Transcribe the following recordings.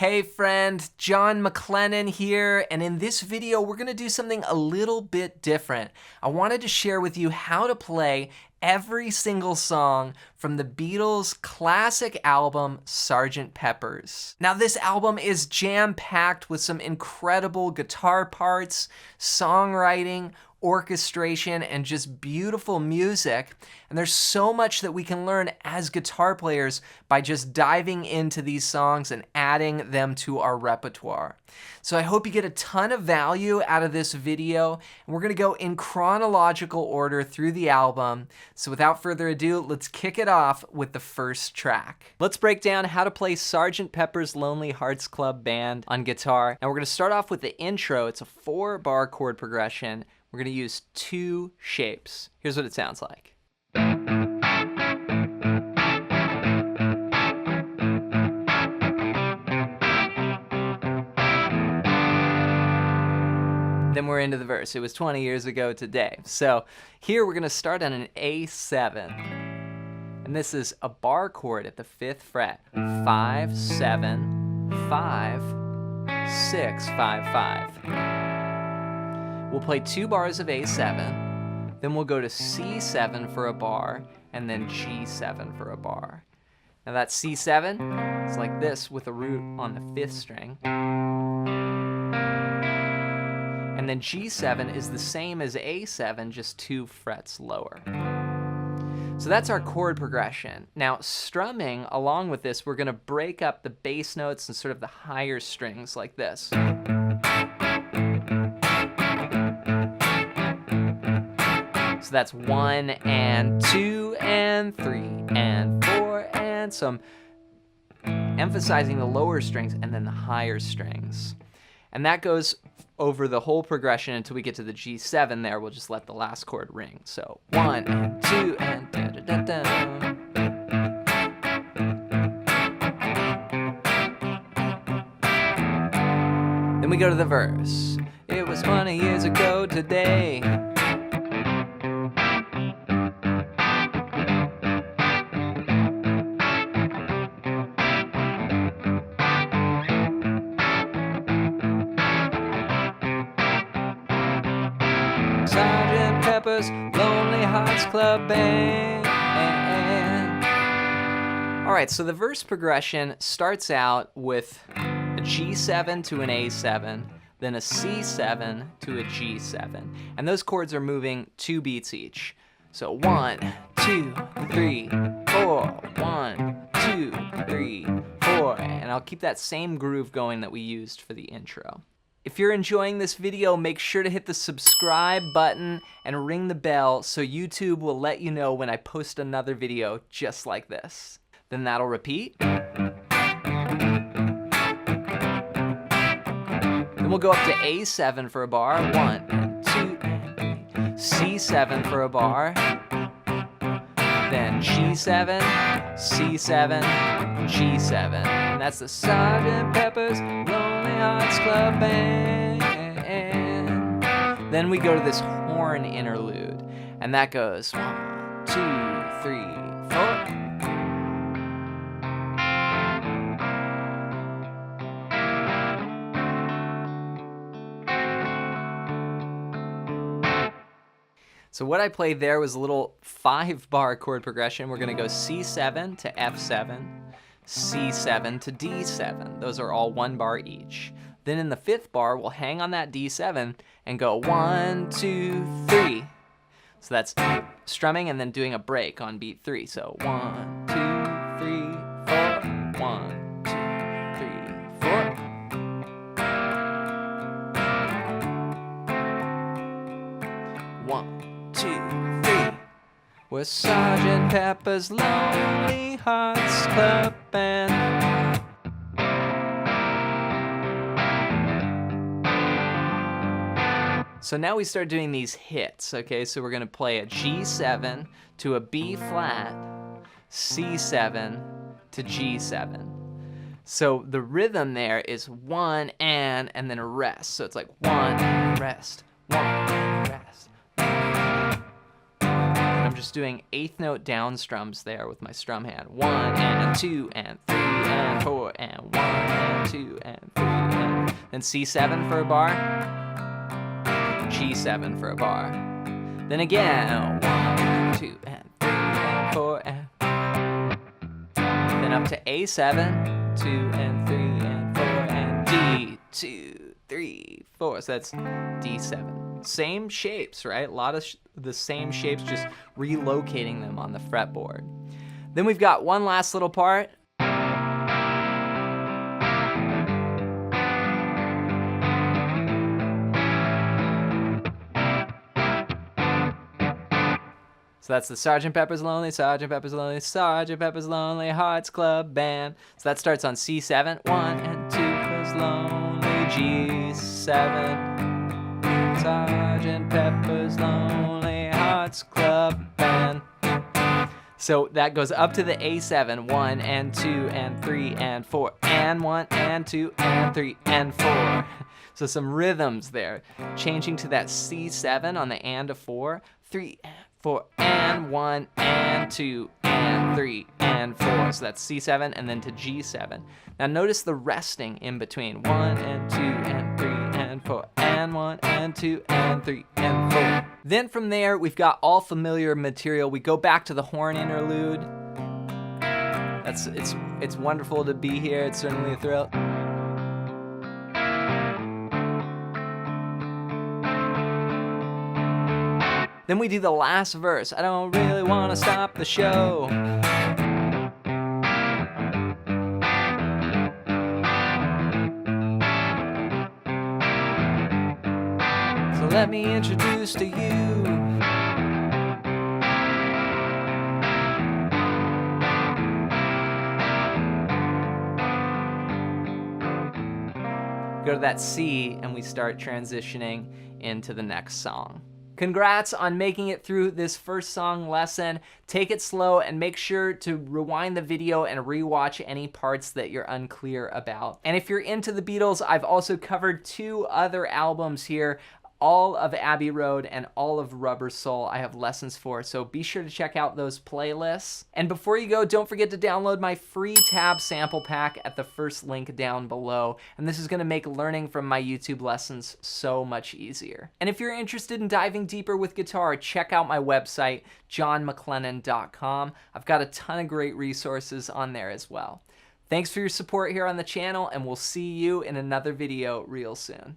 Hey friend, John McLennan here, and in this video we're going to do something a little bit different. I wanted to share with you how to play every single song from the Beatles' classic album, Sgt. Pepper's. Now this album is jam-packed with some incredible guitar parts, songwriting, orchestration, and just beautiful music. And there's so much that we can learn as guitar players by just diving into these songs and adding them to our repertoire. So I hope you get a ton of value out of this video, and we're gonna go in chronological order through the album. So without further ado, let's kick it off with the first track. Let's break down how to play Sgt. Pepper's Lonely Hearts Club Band on guitar. And we're gonna start off with the intro. It's a 4-bar chord progression. We're going to use 2 shapes. Here's what it sounds like. Then we're into the verse. It was 20 years ago today. So here we're going to start on an A7. And this is a bar chord at the 5th fret. 5, 7, 5, 6, 5, 5. We'll play 2 bars of A7, then we'll go to C7 for a bar, and then G7 for a bar. Now that C7 is like this with a root on the 5th string. And then G7 is the same as A7, just 2 frets lower. So that's our chord progression. Now strumming along with this, we're gonna break up the bass notes and sort of the higher strings like this. So that's 1 and 2 and 3 and 4 and so I'm emphasizing the lower strings and then the higher strings. And that goes over the whole progression until we get to the G7 there. We'll just let the last chord ring. So 1 and 2 and da da da da. Then we go to the verse. It was 20 years ago today. Sgt. Pepper's Lonely Hearts Club Band. All right, so the verse progression starts out with a G7 to an A7, then a C7 to a G7. And those chords are moving 2 beats each. So 1, 2, 3, 4, 1, 2, 3, 4. And I'll keep that same groove going that we used for the intro. If you're enjoying this video, make sure to hit the subscribe button and ring the bell so YouTube will let you know when I post another video just like this. Then that'll repeat. Then we'll go up to A7 for a bar, 1 and 2 and 3. C7 for a bar. Then G7, C7, G7. And that's the Sgt. Pepper's Lonely Hearts Club Band. Then we go to this horn interlude, and that goes 1, 2, 3, 4. So what I played there was a little 5-bar chord progression. We're gonna go C7 to F7, C7 to D7. Those are all 1 bar each. Then in the 5th bar, we'll hang on that D7 and go 1, 2, 3. So that's strumming and then doing a break on beat 3. So 1, 2, 3, 4, 1, 2, 3, 4. We're Sgt. Pepper's Lonely Hearts Club Band. So now we start doing these hits, okay? So we're gonna play a G7 to a B flat, C7 to G7. So the rhythm there is 1 and then a rest. So it's like 1, rest, 1, rest. I'm just doing 8th note down strums there with my strum hand. 1 and 2 and 3 and 4 and 1 and 2 then C7 for a bar, G7 for a bar. Then again, 1, 2, and 3, and 4, and then up to A7, 2 and 3 and 4, and D, 2, 3, 4. So that's D7. Same shapes, right? A lot of the same shapes, just relocating them on the fretboard. Then we've got one last little part. So that's the Sgt. Pepper's Lonely, Sgt. Pepper's Lonely, Sgt. Pepper's Lonely Hearts Club Band. So that starts on C7, 1 and 2 is lonely, G7, Sgt. Pepper's Lonely Hearts Club Band. So that goes up to the A7, 1 and 2 and 3 and 4, and 1 and 2 and 3 and 4. So some rhythms there, changing to that C7 on the and of 4, 3 and 4 and 1 and 2 and 3 and 4. So that's C7 and then to G7. Now notice the resting in between, 1 and 2 and 3 and 4 and 1 and 2 and 3 and 4. Then from there we've got all familiar material. We go back to the horn interlude. It's wonderful to be here. It's certainly a thrill. Then we do the last verse. I don't really want to stop the show. So let me introduce to you go to that C and we start transitioning into the next song. Congrats on making it through this first song lesson. Take it slow and make sure to rewind the video and rewatch any parts that you're unclear about. And if you're into the Beatles, I've also covered 2 other albums here, all of Abbey Road and all of Rubber Soul I have lessons for, so be sure to check out those playlists. And before you go, don't forget to download my free tab sample pack at the first link down below, and this is going to make learning from my YouTube lessons so much easier. And if you're interested in diving deeper with guitar, check out my website, johnmclennan.com. I've got a ton of great resources on there as well. Thanks for your support here on the channel, and we'll see you in another video real soon.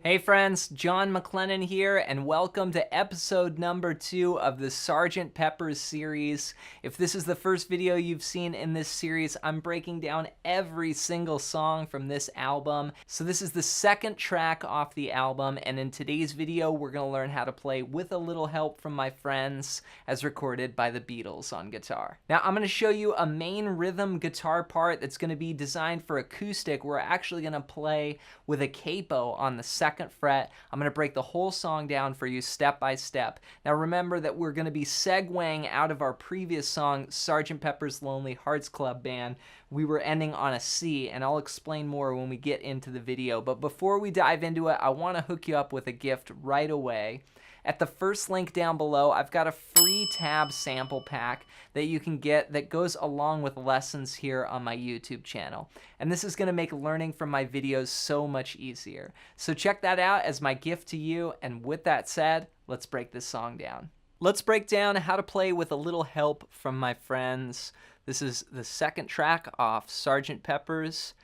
Hey friends, John McLennan here, and welcome to episode number 2 of the Sgt. Pepper's series. If this is the first video you've seen in this series, I'm breaking down every single song from this album. So this is the second track off the album, and in today's video, we're going to learn how to play with a little help from my friends, as recorded by the Beatles on guitar. Now, I'm going to show you a main rhythm guitar part that's going to be designed for acoustic. We're actually going to play with a capo on the second fret. I'm going to break the whole song down for you step by step. Now remember that we're going to be segueing out of our previous song, Sgt. Pepper's Lonely Hearts Club Band. We were ending on a C, and I'll explain more when we get into the video. But before we dive into it, I want to hook you up with a gift right away. At the first link down below, I've got a free tab sample pack that you can get that goes along with lessons here on my YouTube channel. And this is going to make learning from my videos so much easier. So check that out as my gift to you. And with that said, let's break this song down. Let's break down how to play with a little help from my friends. This is the second track off Sgt. Pepper's.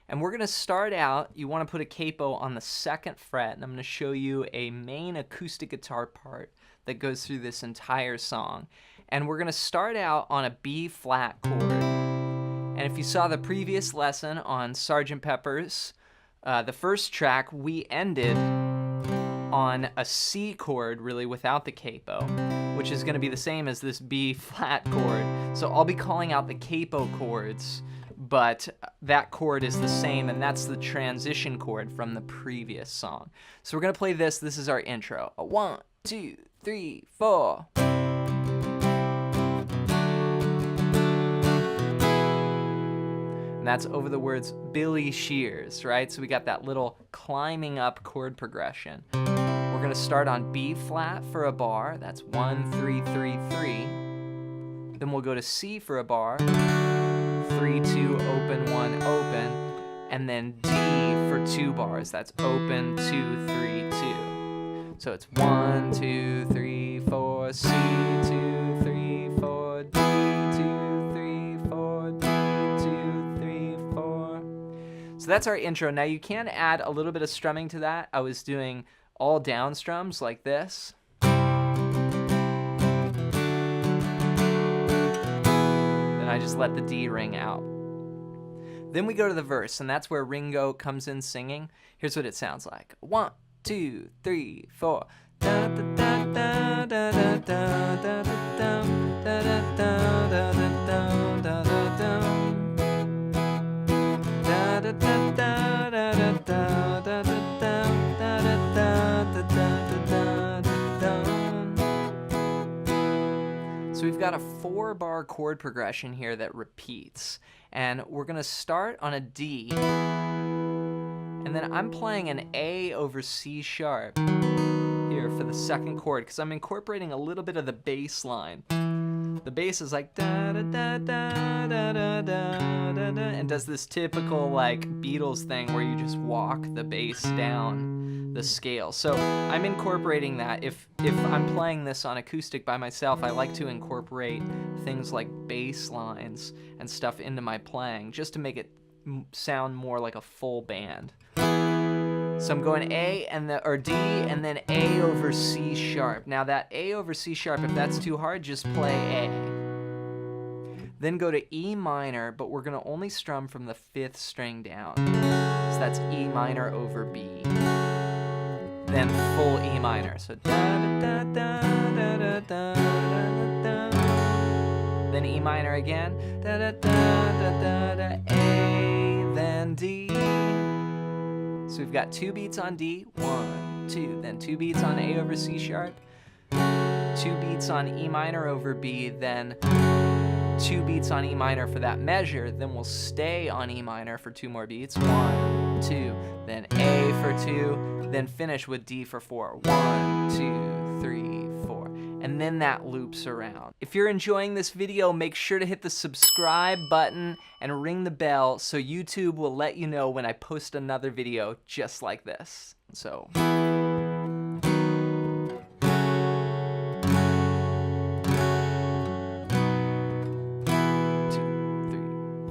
And we're going to start out, you want to put a capo on the 2nd fret, and I'm going to show you a main acoustic guitar part that goes through this entire song. And we're going to start out on a B flat chord. And if you saw the previous lesson on Sgt. Pepper's, the first track, we ended on a C chord, really, without the capo, which is going to be the same as this B flat chord. So I'll be calling out the capo chords, but that chord is the same, and that's the transition chord from the previous song. So we're going to play this. This is our intro. 1, 2, 3, 4. And that's over the words Billy Shears, right? So we got that little climbing up chord progression. We're going to start on B flat for a bar. That's 1, 3, 3, 3. Then we'll go to C for a bar. 3, 2, open, 1, open. And then D for 2 bars. That's open, 2, 3, 2. So it's 1, 2, 3, 4, C, 2, 3, 4, D, 2, 3, 4, D, 2, 3, 4. So that's our intro. Now you can add a little bit of strumming to that. I was doing all down strums like this. Then I just let the D ring out. Then we go to the verse, and that's where Ringo comes in singing. Here's what it sounds like. 1, 2, 3, 4. Da da da da da da da da da da da da So we've got a 4-bar chord progression here that repeats, and we're going to start on a D, and then I'm playing an A over C sharp here for the 2nd chord because I'm incorporating a little bit of the bass line. The bass is like da da da da da da da da da, and does this typical like Beatles thing where you just walk the bass down the scale. So I'm incorporating that. If I'm playing this on acoustic by myself, I like to incorporate things like bass lines and stuff into my playing just to make it sound more like a full band. So I'm going A or D and then A over C sharp. Now that A over C sharp, if that's too hard, just play A. Then go to E minor, but we're going to only strum from the 5th string down. So that's E minor over B. Then full E minor. So da da da da da da da da. Then E minor again. Da da da da da da. A, then D. So we've got 2 beats on D, 1, 2, then 2 beats on A over C sharp, 2 beats on E minor over B, then 2 beats on E minor for that measure, then we'll stay on E minor for 2 more beats, 1, 2, then A for 2, then finish with D for 4, 1, 2, 3, 4, and then that loops around. If you're enjoying this video, make sure to hit the subscribe button and ring the bell so YouTube will let you know when I post another video just like this. So. 2, 3,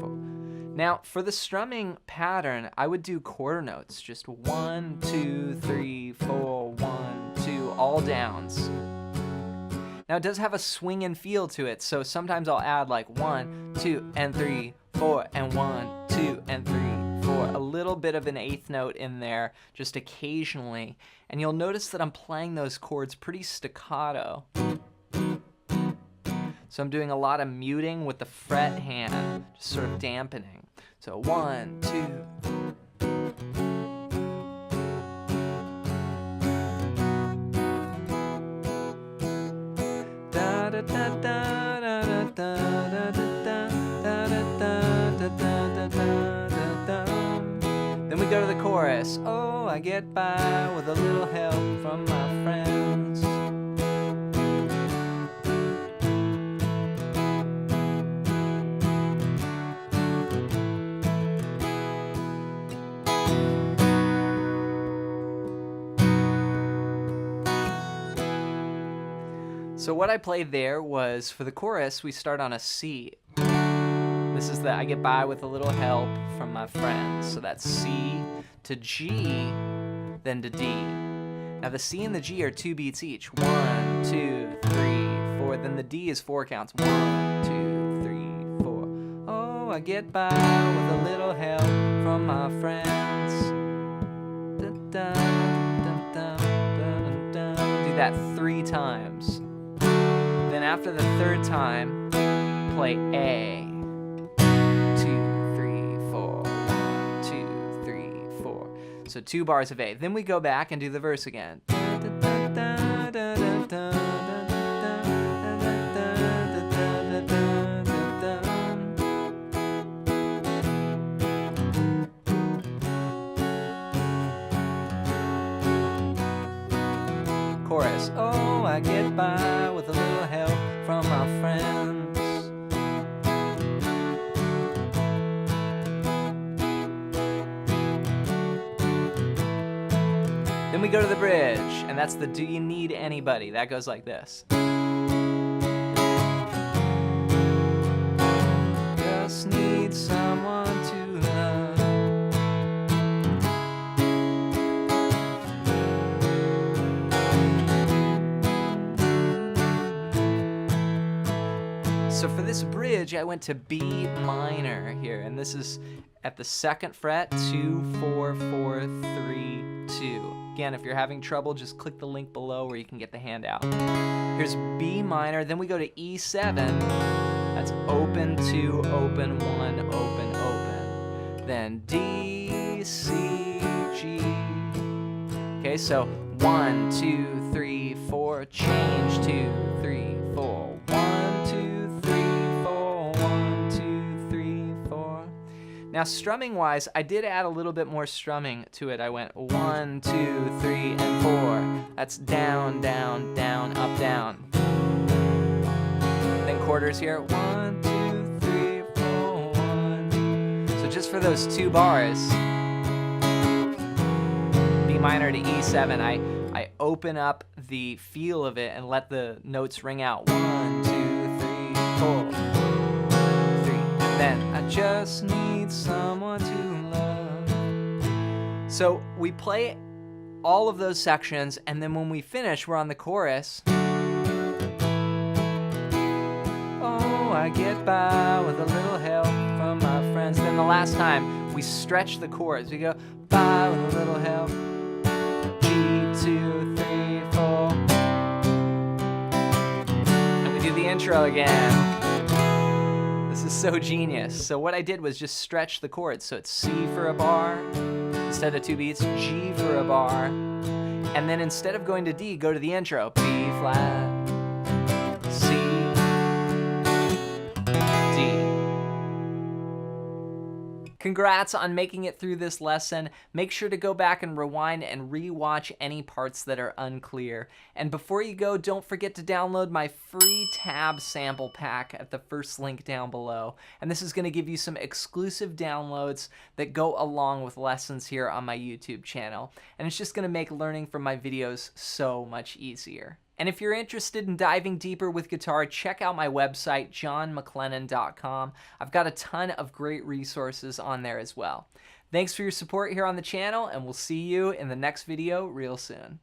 4. Now, for the strumming pattern, I would do quarter notes, just 1, 2, 3, 4, 1, 2, all downs. Now it does have a swing and feel to it, so sometimes I'll add like 1, 2, and 3, 4, and 1, 2, and 3, 4. A little bit of an 8th note in there, just occasionally. And you'll notice that I'm playing those chords pretty staccato. So I'm doing a lot of muting with the fret hand, just sort of dampening. So 1, 2, then we go to the chorus. Oh, I get by with a little help from my friends. So what I played there was, for the chorus, we start on a C. This is I get by with a little help from my friends. So that's C to G, then to D. Now the C and the G are 2 beats each. 1, 2, 3, 4. Then the D is 4 counts. 1, 2, 3, 4. Oh, I get by with a little help from my friends. Dun, dun, dun, dun, dun, dun. Do that 3 times. Then after the 3rd time, play A. 2, 3, 4. 1, 2, 3, 4. So 2 bars of A. Then we go back and do the verse again. Chorus. Oh, I get by with a little help from my friends. Then we go to the bridge, and that's the Do You Need Anybody? That goes like this. Just need someone to love. So for this bridge, I went to B minor here, and this is at the 2nd fret, 2, 4, 4, 3, 2. Again, if you're having trouble, just click the link below where you can get the handout. Here's B minor, then we go to E7. That's open 2, open 1, open, open. Then D, C, G. Okay, so 1, 2, 3, 4, change 2, 3, 4. 1, 2, 3, 4, 1, 2, 3, 4. Now strumming wise, I did add a little bit more strumming to it. I went 1, 2, 3, and 4. That's down, down, down, up, down. Then quarters here. 1, 2, 3, 4, 1. So just for those 2 bars, B minor to E7, I open up the feel of it and let the notes ring out. 1, 2, 3, 4, 3. Then I just need someone to love. So we play all of those sections, and then when we finish, we're on the chorus. Oh, I get by with a little help from my friends. Then the last time, we stretch the chords. We go by with a little help. G, 2, 3, 4. And we do the intro again. This is so genius. So what I did was just stretch the chords. So it's C for a bar, instead of 2 beats, G for a bar. And then instead of going to D, go to the intro. B flat, C, D. Congrats on making it through this lesson. Make sure to go back and rewind and re-watch any parts that are unclear. And before you go, don't forget to download my free tab sample pack at the first link down below. And this is going to give you some exclusive downloads that go along with lessons here on my YouTube channel. And it's just going to make learning from my videos so much easier. And if you're interested in diving deeper with guitar, check out my website, johnmclennan.com. I've got a ton of great resources on there as well. Thanks for your support here on the channel, and we'll see you in the next video real soon.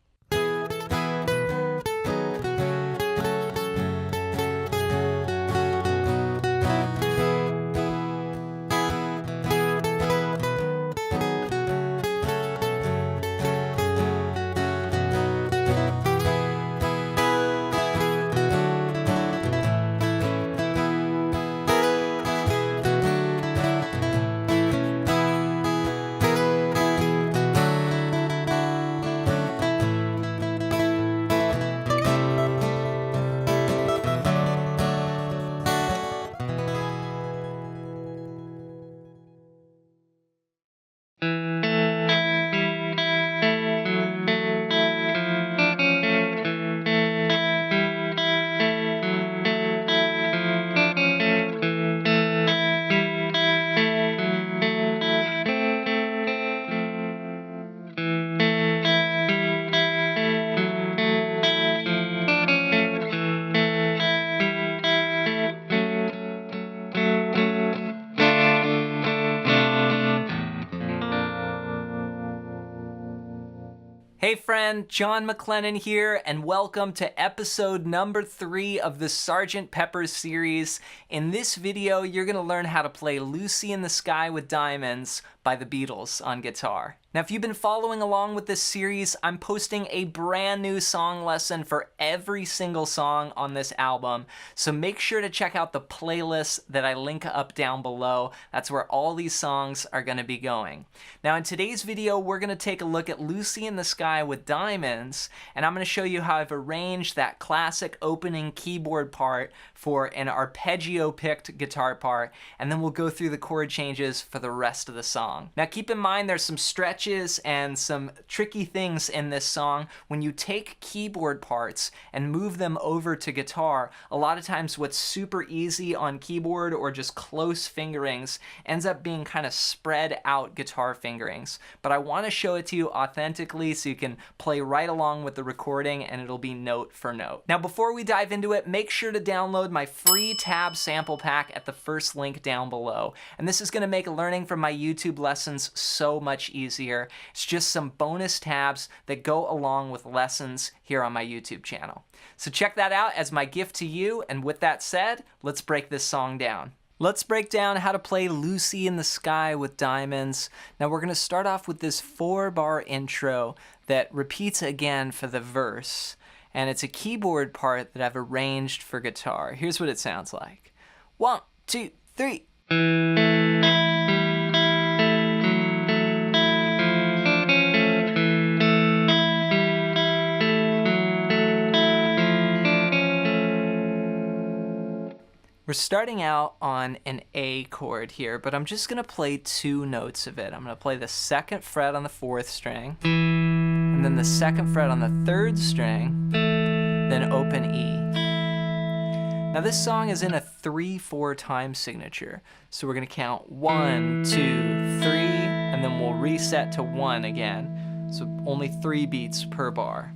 Hey friend, John McLennan here, and welcome to episode number 3 of the Sgt. Pepper series. In this video, you're going to learn how to play Lucy in the Sky with Diamonds by the Beatles on guitar. Now, if you've been following along with this series, I'm posting a brand new song lesson for every single song on this album, so make sure to check out the playlist that I link up down below. That's where all these songs are going to be going. Now, in today's video, we're going to take a look at Lucy in the Sky with Diamonds, and I'm going to show you how I've arranged that classic opening keyboard part for an arpeggio-picked guitar part, and then we'll go through the chord changes for the rest of the song. Now, keep in mind there's some stretches and some tricky things in this song. When you take keyboard parts and move them over to guitar, a lot of times what's super easy on keyboard or just close fingerings ends up being kind of spread out guitar fingerings. But I want to show it to you authentically so you can play right along with the recording and it'll be note for note. Now, before we dive into it, make sure to download my free tab sample pack at the first link down below. And this is going to make learning from my YouTube lessons so much easier. It's just some bonus tabs that go along with lessons here on my YouTube channel. So check that out as my gift to you. And with that said, let's break this song down. Let's break down how to play Lucy in the Sky with Diamonds. Now we're going to start off with this 4-bar intro that repeats again for the verse. And it's a keyboard part that I've arranged for guitar. Here's what it sounds like. 1, 2, 3. We're starting out on an A chord here, but I'm just going to play 2 notes of it. I'm going to play the 2nd fret on the 4th string, and then the 2nd fret on the 3rd string, then open E. Now this song is in a 3/4 time signature, so we're going to count 1, 2, 3, and then we'll reset to 1 again. So only 3 beats per bar.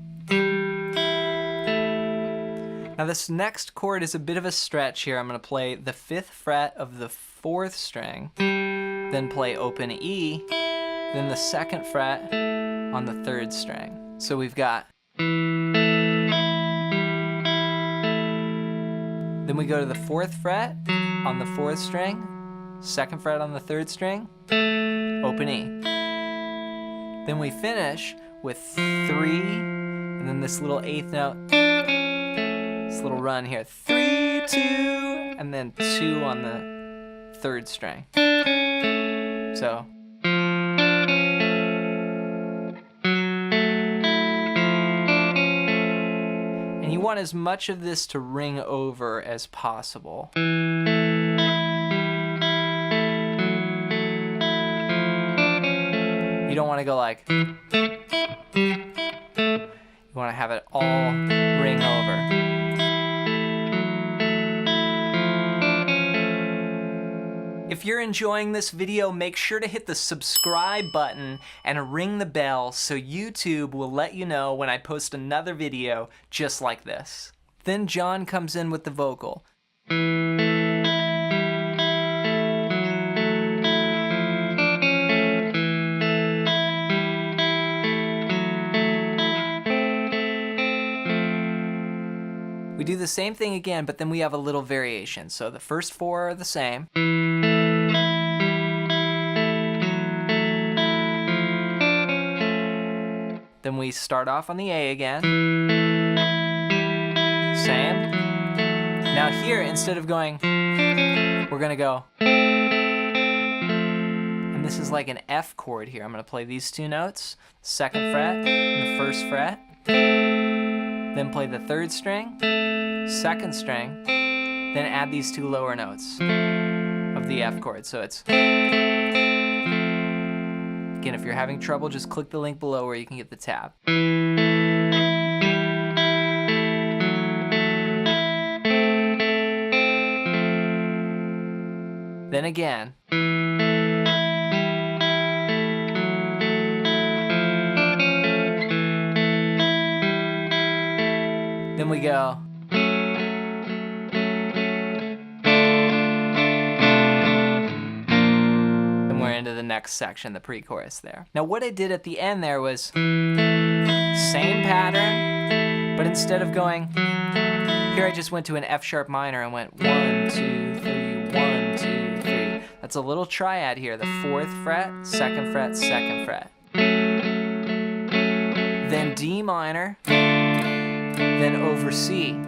Now this next chord is a bit of a stretch here. I'm going to play the 5th fret of the 4th string, then play open E, then the 2nd fret on the 3rd string. So we've got... Then we go to the 4th fret on the 4th string, 2nd fret on the 3rd string, open E. Then we finish with 3, and then this little 8th note, this little run here, 3, 2, and then 2 on the 3rd string. So. And you want as much of this to ring over as possible. You don't want to go like, you want to have it all ring over. If you're enjoying this video, make sure to hit the subscribe button and ring the bell so YouTube will let you know when I post another video just like this. Then John comes in with the vocal. We do the same thing again, but then we have a little variation. So the first 4 are the same. Then we start off on the A again. Same. Now here, instead of going, we're gonna go. And this is like an F chord here. I'm gonna play these 2 notes, 2nd fret and the 1st fret. Then play the 3rd string, 2nd string, then add these 2 lower notes of the F chord. So it's... Again, if you're having trouble, just click the link below where you can get the tab. Then again. Then we go. Then we're into the next section, the pre-chorus there. Now what I did at the end there was same pattern, but instead of going, here I just went to an F sharp minor and went 1, 2, 3, 1, 2, 3. That's a little triad here, the 4th fret, 2nd fret, 2nd fret. Then D minor, then over C.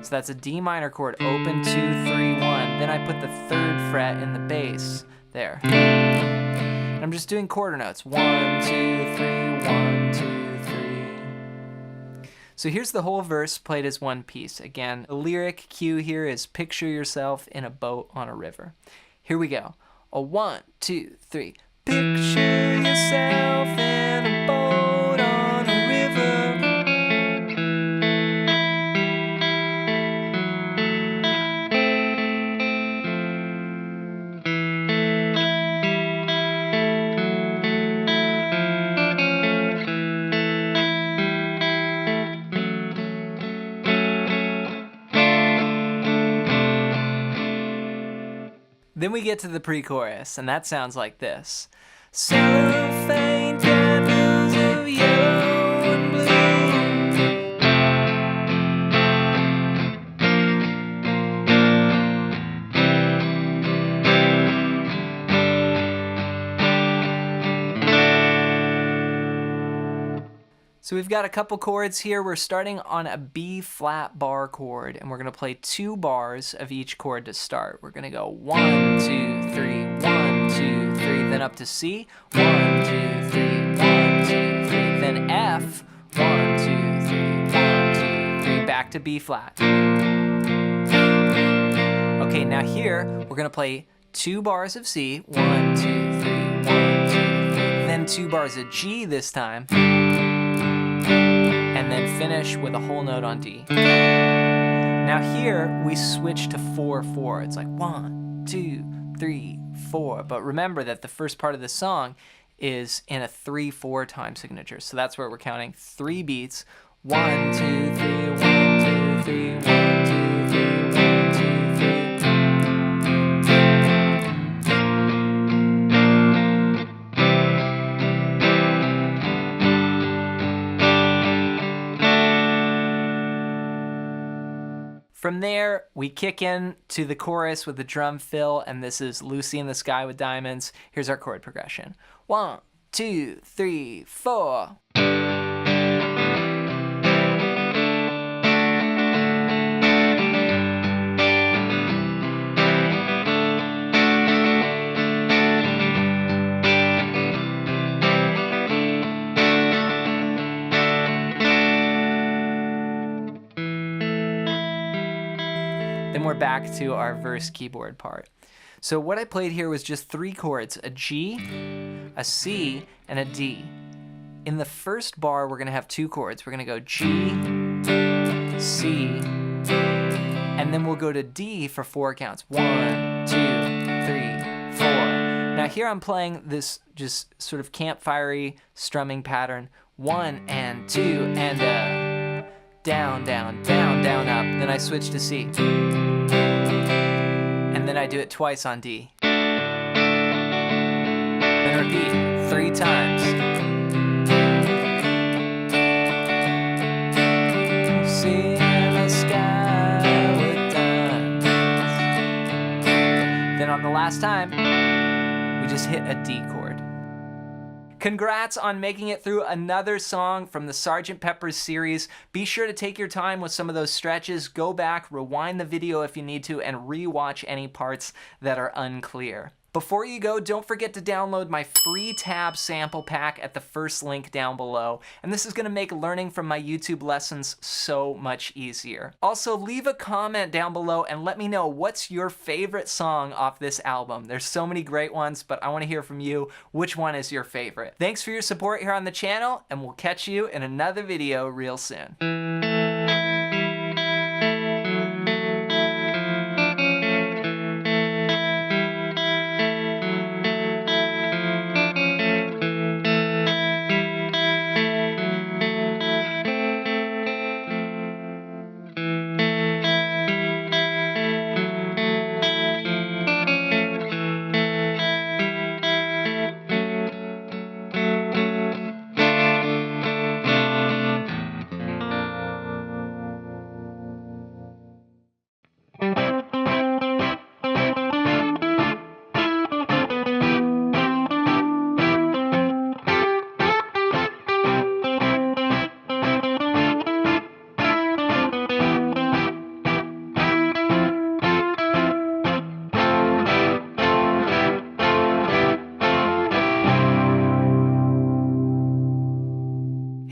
So that's a D minor chord, open 2, 3, 1. Then I put the 3rd fret in the bass there. And I'm just doing quarter notes. 1, 2, 3, 1, 2, 3. So here's the whole verse played as one piece. Again, the lyric cue here is picture yourself in a boat on a river. Here we go. A 1, 2, 3. Picture yourself in a boat on a river. Then we get to the pre-chorus, and that sounds like this. Cellophane candles of yellow and blue. So we've got a couple chords here. We're starting on a B flat bar chord, and we're going to play 2 bars of each chord to start. We're going to go 1, 2, 3, 1, 2, 3, then up to C. 1, 2, 3, 1, 2, 3, then F. 1, 2, 3, 1, 2, 3, back to B flat. Okay, now here we're going to play 2 bars of C. 1, 2, 3, 1, 2, 3, then 2 bars of G this time. And then finish with a whole note on D. Now here we switch to 4/4. It's like 1, 2, 3, 4. But remember that the first part of the song is in a 3/4 time signature. So that's where we're counting 3 beats. 1, 2, 3, 1, 2, 3, 1, 2, 3, 1, 2, 3. From there, we kick in to the chorus with the drum fill, and this is Lucy in the Sky with Diamonds. Here's our chord progression. 1, 2, 3, 4. Then we're back to our verse keyboard part. So what I played here was just 3 chords, a G, a C, and a D. In the first bar, we're gonna have 2 chords. We're gonna go G, C, and then we'll go to D for 4 counts. 1, 2, 3, 4. Now here I'm playing this just sort of campfire-y strumming pattern. 1 and 2 and down, down, down, down, up. Then I switch to C. And then I do it twice on D. And repeat 3 times. See in the sky with diamonds. Then on the last time, we just hit a D chord. Congrats on making it through another song from the Sgt. Pepper's series. Be sure to take your time with some of those stretches, go back, rewind the video if you need to, and re-watch any parts that are unclear. Before you go, don't forget to download my free tab sample pack at the first link down below. And this is going to make learning from my YouTube lessons so much easier. Also, leave a comment down below and let me know what's your favorite song off this album. There's so many great ones, but I want to hear from you. Which one is your favorite? Thanks for your support here on the channel, and we'll catch you in another video real soon.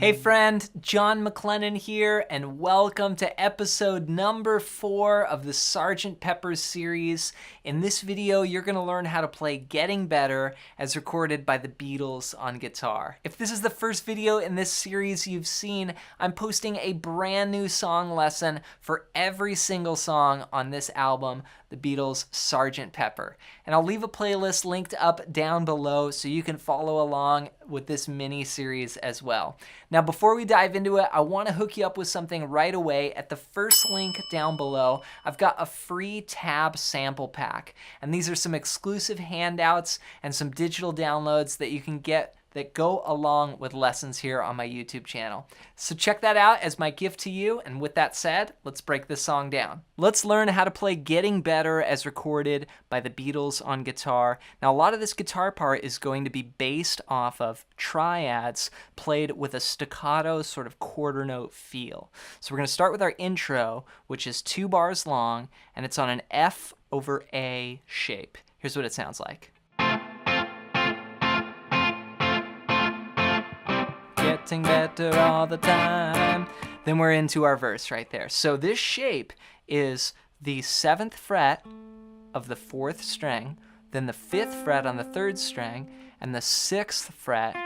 Hey friend, John McLennan here, and welcome to episode number 4 of the Sgt. Pepper's series. In this video, you're going to learn how to play Getting Better as recorded by the Beatles on guitar. If this is the first video in this series you've seen, I'm posting a brand new song lesson for every single song on this album, the Beatles' Sgt. Pepper. And I'll leave a playlist linked up down below so you can follow along with this mini series as well. Now, before we dive into it, I want to hook you up with something right away. At the first link down below, I've got a free tab sample pack. And these are some exclusive handouts and some digital downloads that you can get that go along with lessons here on my YouTube channel. So check that out as my gift to you. And with that said, let's break this song down. Let's learn how to play Getting Better as recorded by the Beatles on guitar. Now, a lot of this guitar part is going to be based off of triads played with a staccato sort of quarter note feel. So we're going to start with our intro, which is 2 bars long, and it's on an F over A shape. Here's what it sounds like. Getting better all the time. Then we're into our verse right there. So this shape is the 7th fret of the 4th string, then the 5th fret on the 3rd string, and the 6th fret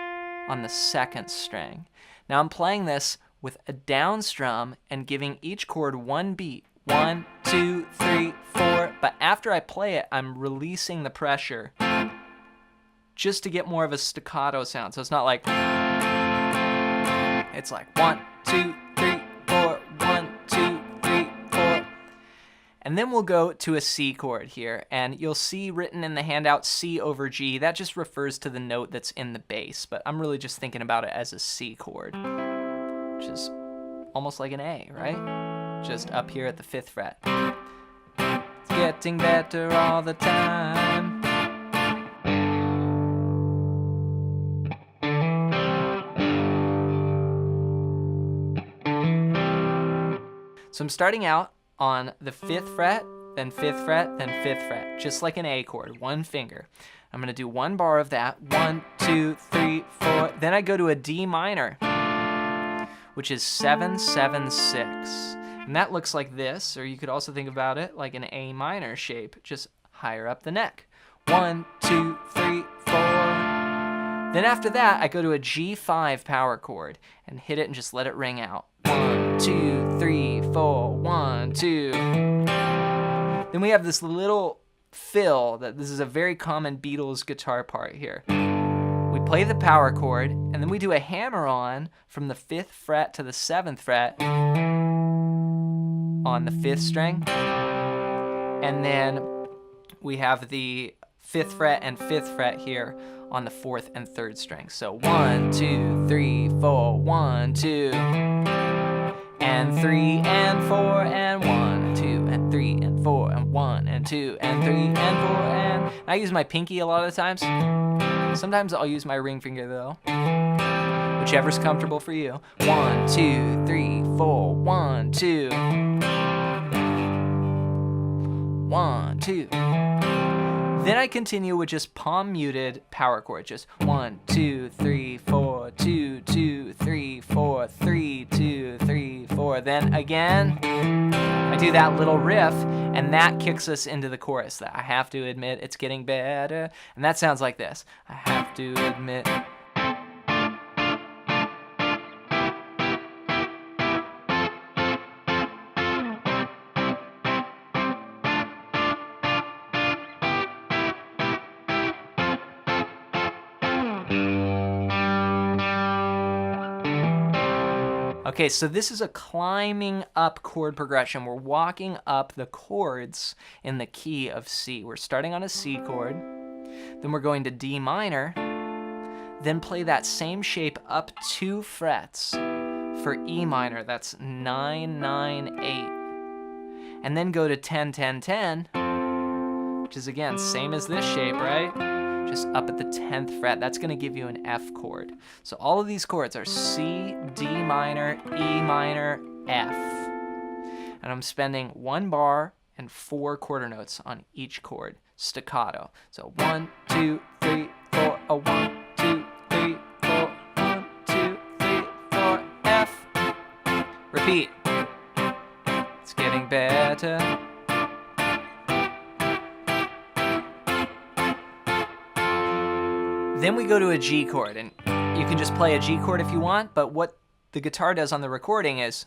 on the 2nd string. Now I'm playing this with a down strum and giving each chord one beat. 1, 2, 3, 4. But after I play it, I'm releasing the pressure just to get more of a staccato sound. So it's not like... It's like 1, 2, 3, 4, 1, 2, 3, 4. And then we'll go to a C chord here, and you'll see written in the handout C over G. That just refers to the note that's in the bass, but I'm really just thinking about it as a C chord, which is almost like an A, right? Just up here at the 5th fret. It's getting better all the time. So I'm starting out on the 5th fret, then 5th fret, then 5th fret, just like an A chord, one finger. I'm going to do 1 bar of that, 1, 2, 3, 4. Then I go to a D minor, which is 7, 7, 6. And that looks like this, or you could also think about it like an A minor shape, just higher up the neck. 1, 2, 3, 4. Then after that, I go to a G5 power chord and hit it and just let it ring out. 1, 2, 3, 4, 1, 2. Then we have this little fill that this is a very common Beatles guitar part here. We play the power chord, and then we do a hammer-on from the 5th fret to the 7th fret on the 5th string. And then we have the 5th fret and 5th fret here on the 4th and 3rd string. So 1, 2, 3, 4, 1, 2. And 3 and 4 and 1, 2 and 3 and 4 and 1 and 2 and 3 and 4 and... I use my pinky a lot of the times. Sometimes I'll use my ring finger though. Whichever's comfortable for you. 1, 2, 3, 4, 1, 2. 1, 2. Then I continue with just palm muted power chord. Just 1, 2, 3, 4, 2, 2, 3, 4, 3, 2, 3, 4. Then again, I do that little riff, and that kicks us into the chorus. That I have to admit it's getting better. And that sounds like this. I have to admit. Okay, so this is a climbing up chord progression. We're walking up the chords in the key of C. We're starting on a C chord, then we're going to D minor, then play that same shape up 2 frets for E minor. That's 9, 9, 8. And then go to 10, 10, 10, which is again, same as this shape, right? Just up at the 10th fret. That's going to give you an F chord. So all of these chords are C, D minor, E minor, F. And I'm spending 1 bar and 4 quarter notes on each chord, staccato. So 1, 2, 3, 4, a 1, 2, 3, 4, 1, 2, 3, 4, Repeat. It's getting better. Then we go to a G chord, and you can just play a G chord if you want, but what the guitar does on the recording is,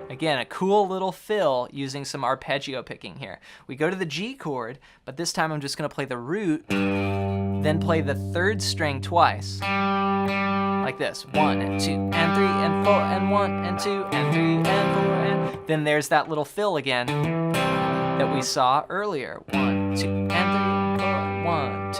again, a cool little fill using some arpeggio picking here. We go to the G chord, but this time I'm just gonna play the root, then play the third string twice. Like this, 1 and 2 and 3 and 4 and 1 and 2 and 3 and 4 and then there's that little fill again that we saw earlier. 1, 2 and 3, 4, 1,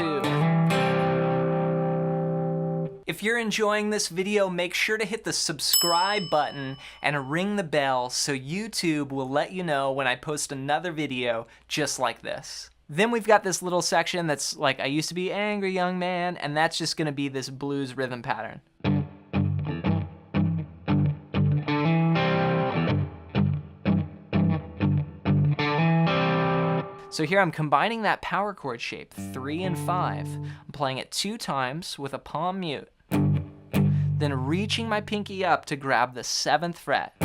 2. If you're enjoying this video, make sure to hit the subscribe button and ring the bell so YouTube will let you know when I post another video just like this. Then we've got this little section that's like, I used to be angry young man, and that's just gonna be this blues rhythm pattern. So here I'm combining that power chord shape, 3 and 5. I'm playing it 2 times with a palm mute. Then reaching my pinky up to grab the 7th fret.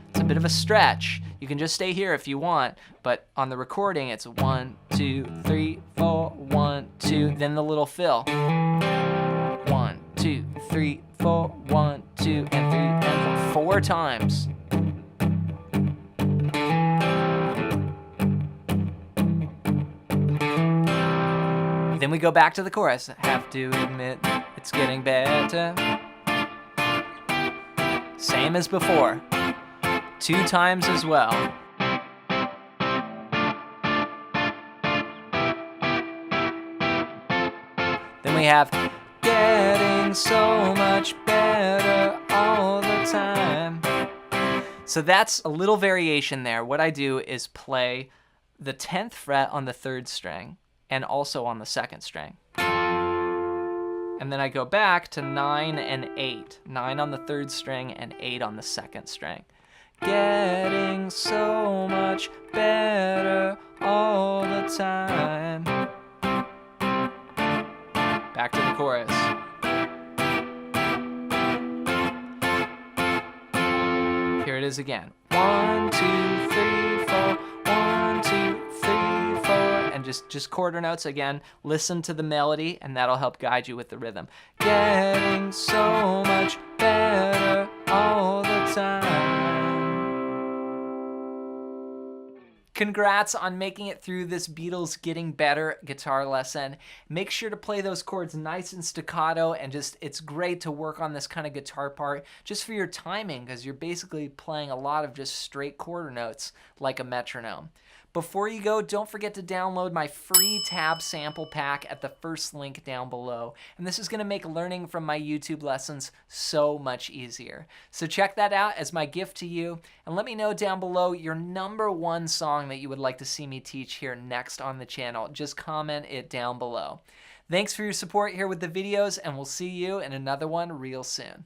It's a bit of a stretch. You can just stay here if you want, but on the recording it's 1, 2, 3, 4, 1, 2, then the little fill. 1, 2, 3, 4, 1, 2, and 3, and 4 times. Then we go back to the chorus. I have to admit it's getting better. Same as before. 2 times as well. Then we have getting so much better all the time. So that's a little variation there. What I do is play the 10th fret on the 3rd string and also on the 2nd string. And then I go back to 9 and 8. 9 on the 3rd string and 8 on the 2nd string. Getting so much better all the time. Back to the chorus. Here it is again. 1, 2, 3, 4. 1, 2, 3, 4. And just quarter notes again. Listen to the melody, and that'll help guide you with the rhythm. Getting so much better all the time. Congrats on making it through this Beatles Getting Better guitar lesson. Make sure to play those chords nice and staccato, and it's great to work on this kind of guitar part just for your timing, because you're basically playing a lot of just straight quarter notes like a metronome. Before you go, don't forget to download my free tab sample pack at the first link down below. And this is going to make learning from my YouTube lessons so much easier. So check that out as my gift to you. And let me know down below your #1 song that you would like to see me teach here next on the channel. Just comment it down below. Thanks for your support here with the videos, and we'll see you in another one real soon.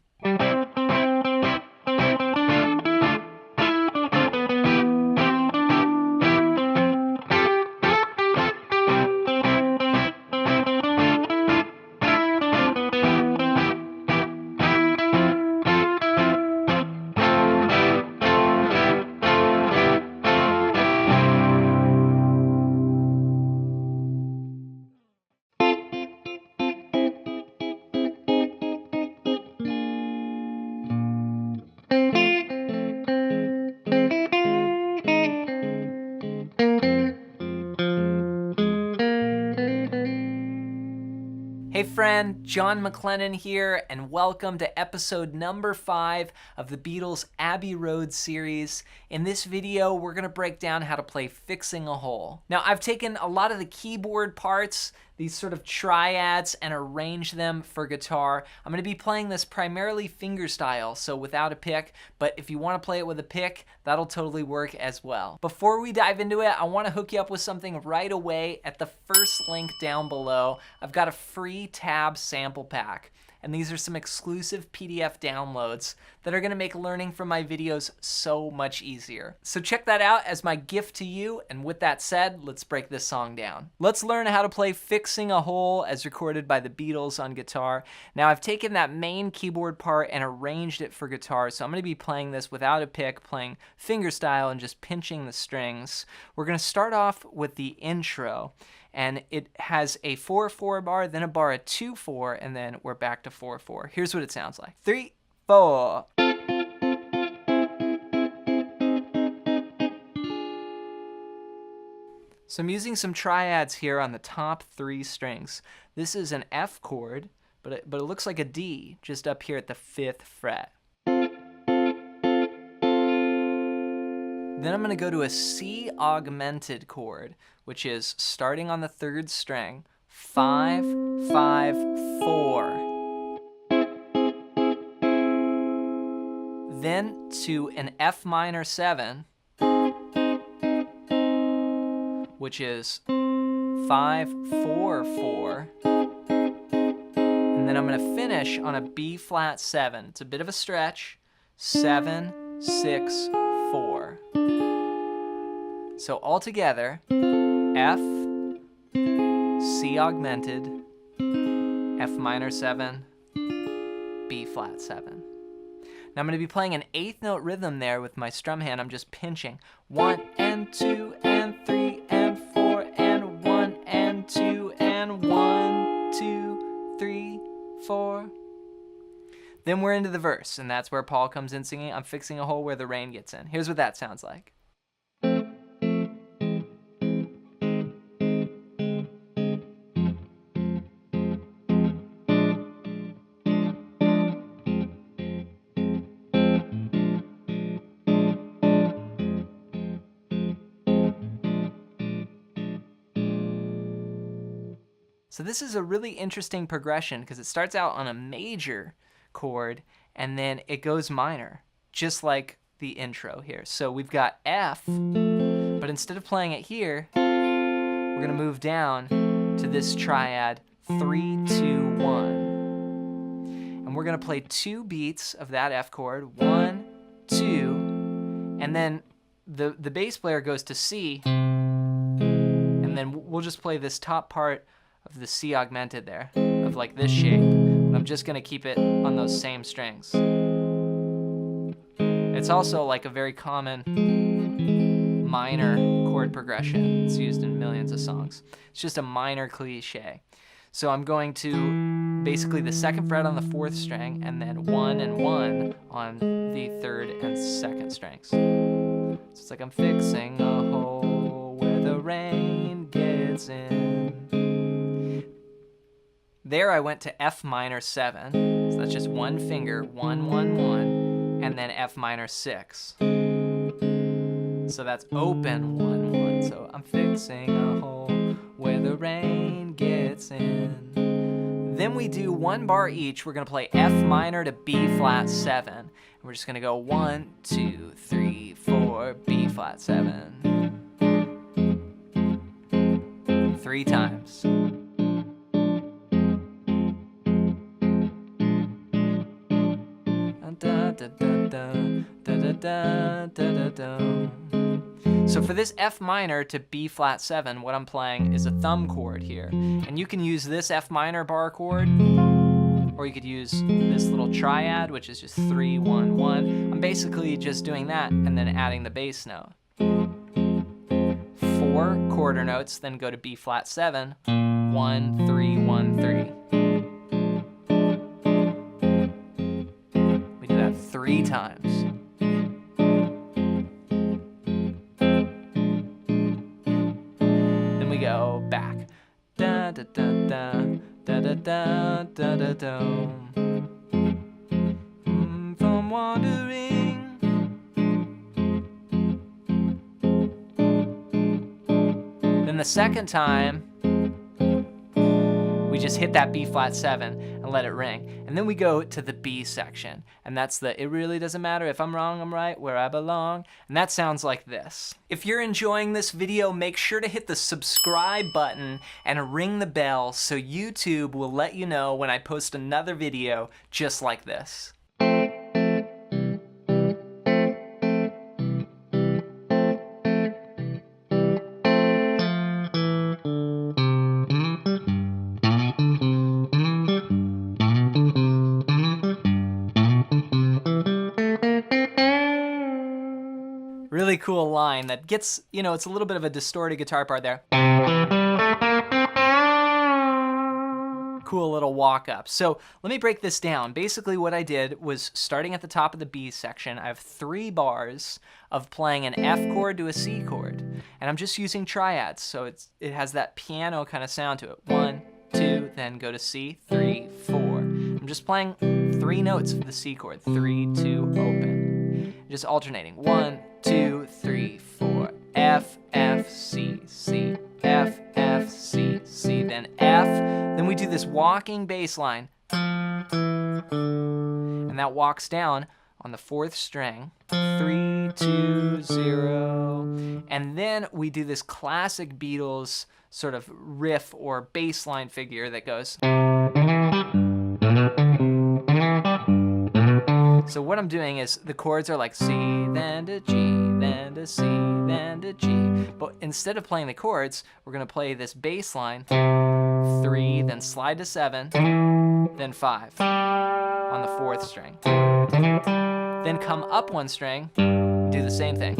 Hey friend, John McLennan here, and welcome to episode number 5 of the Beatles Abbey Road series. In this video, we're gonna break down how to play Fixing a Hole. Now, I've taken a lot of the keyboard parts, these sort of triads, and arranged them for guitar. I'm gonna be playing this primarily fingerstyle, so without a pick, but if you wanna play it with a pick, that'll totally work as well. Before we dive into it, I wanna hook you up with something right away at the first link down below. I've got a free tab sample pack. and these are some exclusive PDF downloads that are gonna make learning from my videos so much easier. So check that out as my gift to you, and with that said, let's break this song down. Let's learn how to play Fixing a Hole as recorded by the Beatles on guitar. Now I've taken that main keyboard part and arranged it for guitar, so I'm gonna be playing this without a pick, playing fingerstyle and just pinching the strings. We're gonna start off with the intro, and it has a 4/4 bar, then a bar of 2/4, and then we're back to 4/4. Here's what it sounds like. 3, 4. So I'm using some triads here on the top 3 strings. This is an F chord, but it looks like a D just up here at the 5th fret. Then I'm going to go to a C augmented chord, which is starting on the 3rd string, 5, 5, 4. Then to an F minor 7, which is 5, 4, 4. And then I'm going to finish on a B flat 7. It's a bit of a stretch. 7, 6, 4. So all together, F, C augmented, F minor 7, B flat 7. Now I'm going to be playing an 8th note rhythm there with my strum hand. I'm just pinching 1 and 2 and 3 and 4 and 1 and 2 and 1, 2, 3, 4. Then we're into the verse, and that's where Paul comes in singing, I'm fixing a hole where the rain gets in. Here's what that sounds like. So this is a really interesting progression because it starts out on a major chord and then it goes minor, just like the intro here. So we've got F, but instead of playing it here, we're going to move down to this triad 3, 2, 1. And we're going to play 2 beats of that F chord, 1, 2, and then the bass player goes to C, and then we'll just play this top part of the C augmented there, of like this shape. But I'm just gonna keep it on those same strings. It's also like a very common minor chord progression. It's used in millions of songs. It's just a minor cliche. So I'm going to basically the 2nd fret on the 4th string and then 1 and 1 on the 3rd and 2nd strings. So it's like I'm fixing a hole where the rain gets in. There I went to F minor 7, so that's just one finger, 1, 1, 1, and then F minor 6. So that's open 1, 1, so I'm fixing a hole where the rain gets in. Then we do 1 bar each. We're gonna play F minor to B flat 7. And we're just gonna go 1, 2, 3, 4, B flat 7. 3 times. So for this F minor to B flat 7, what I'm playing is a thumb chord here. And you can use this F minor bar chord, or you could use this little triad, which is just 3, 1, 1. I'm basically just doing that and then adding the bass note. 4 quarter notes, then go to B flat 7, 1, 3, 1, 3. 3 times. Then we go back. Da da da da da da da da da da. From wandering. Then the 2nd time, we just hit that B flat 7. And and let it ring. And then we go to the B section, and that's the "it really doesn't matter if I'm wrong, I'm right where I belong." And that sounds like this. If you're enjoying this video, make sure to hit the subscribe button and ring the bell so YouTube will let you know when I post another video just like this. Really cool line that gets, it's a little bit of a distorted guitar part there. Cool little walk up. So let me break this down. Basically what I did was, starting at the top of the B section, I have 3 bars of playing an F chord to a C chord. And I'm just using triads, so it has that piano kind of sound to it. 1, 2, then go to C, 3, 4. I'm just playing 3 notes of the C chord. 3, 2, open. Just alternating. 1, 2, 3, 4. F, F, C, C, F, F, C, C, then F. Then we do this walking bass line. And that walks down on the 4th string. 3, 2, 0. And then we do this classic Beatles sort of riff or bass line figure that goes. So what I'm doing is, the chords are like C, then to G, then to C, then to G. But instead of playing the chords, we're going to play this bass line, 3, then slide to 7, then 5 on the 4th string. Then come up 1 string, do the same thing.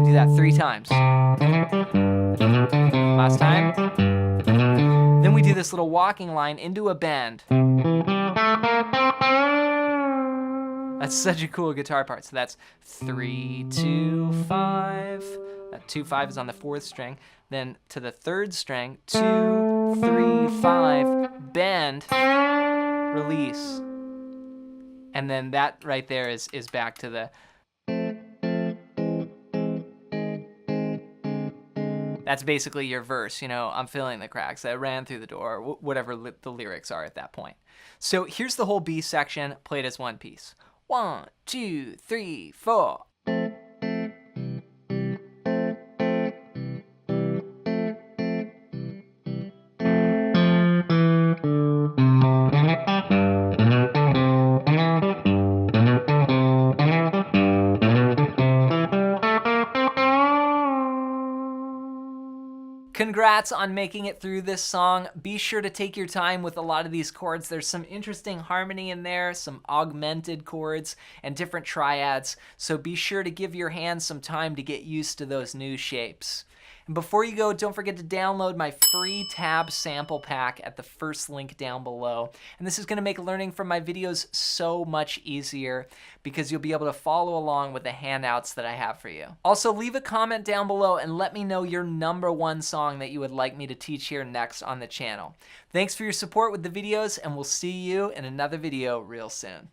Do that 3 times. Last time. Then we do this little walking line into a bend. That's such a cool guitar part. So that's 3, 2, 5. That 2, 5 is on the 4th string. Then to the 3rd string, 2, 3, 5, bend, release. And then that right there is back to the. That's basically your verse, I'm feeling the cracks, I ran through the door, whatever the lyrics are at that point. So here's the whole B section, played as one piece. 1, 2, 3, 4. Congrats on making it through this song. Be sure to take your time with a lot of these chords. There's some interesting harmony in there, some augmented chords, and different triads. So be sure to give your hands some time to get used to those new shapes. And before you go, don't forget to download my free tab sample pack at the first link down below. And this is going to make learning from my videos so much easier because you'll be able to follow along with the handouts that I have for you. Also, leave a comment down below and let me know your #1 song that you would like me to teach here next on the channel. Thanks for your support with the videos, and we'll see you in another video real soon.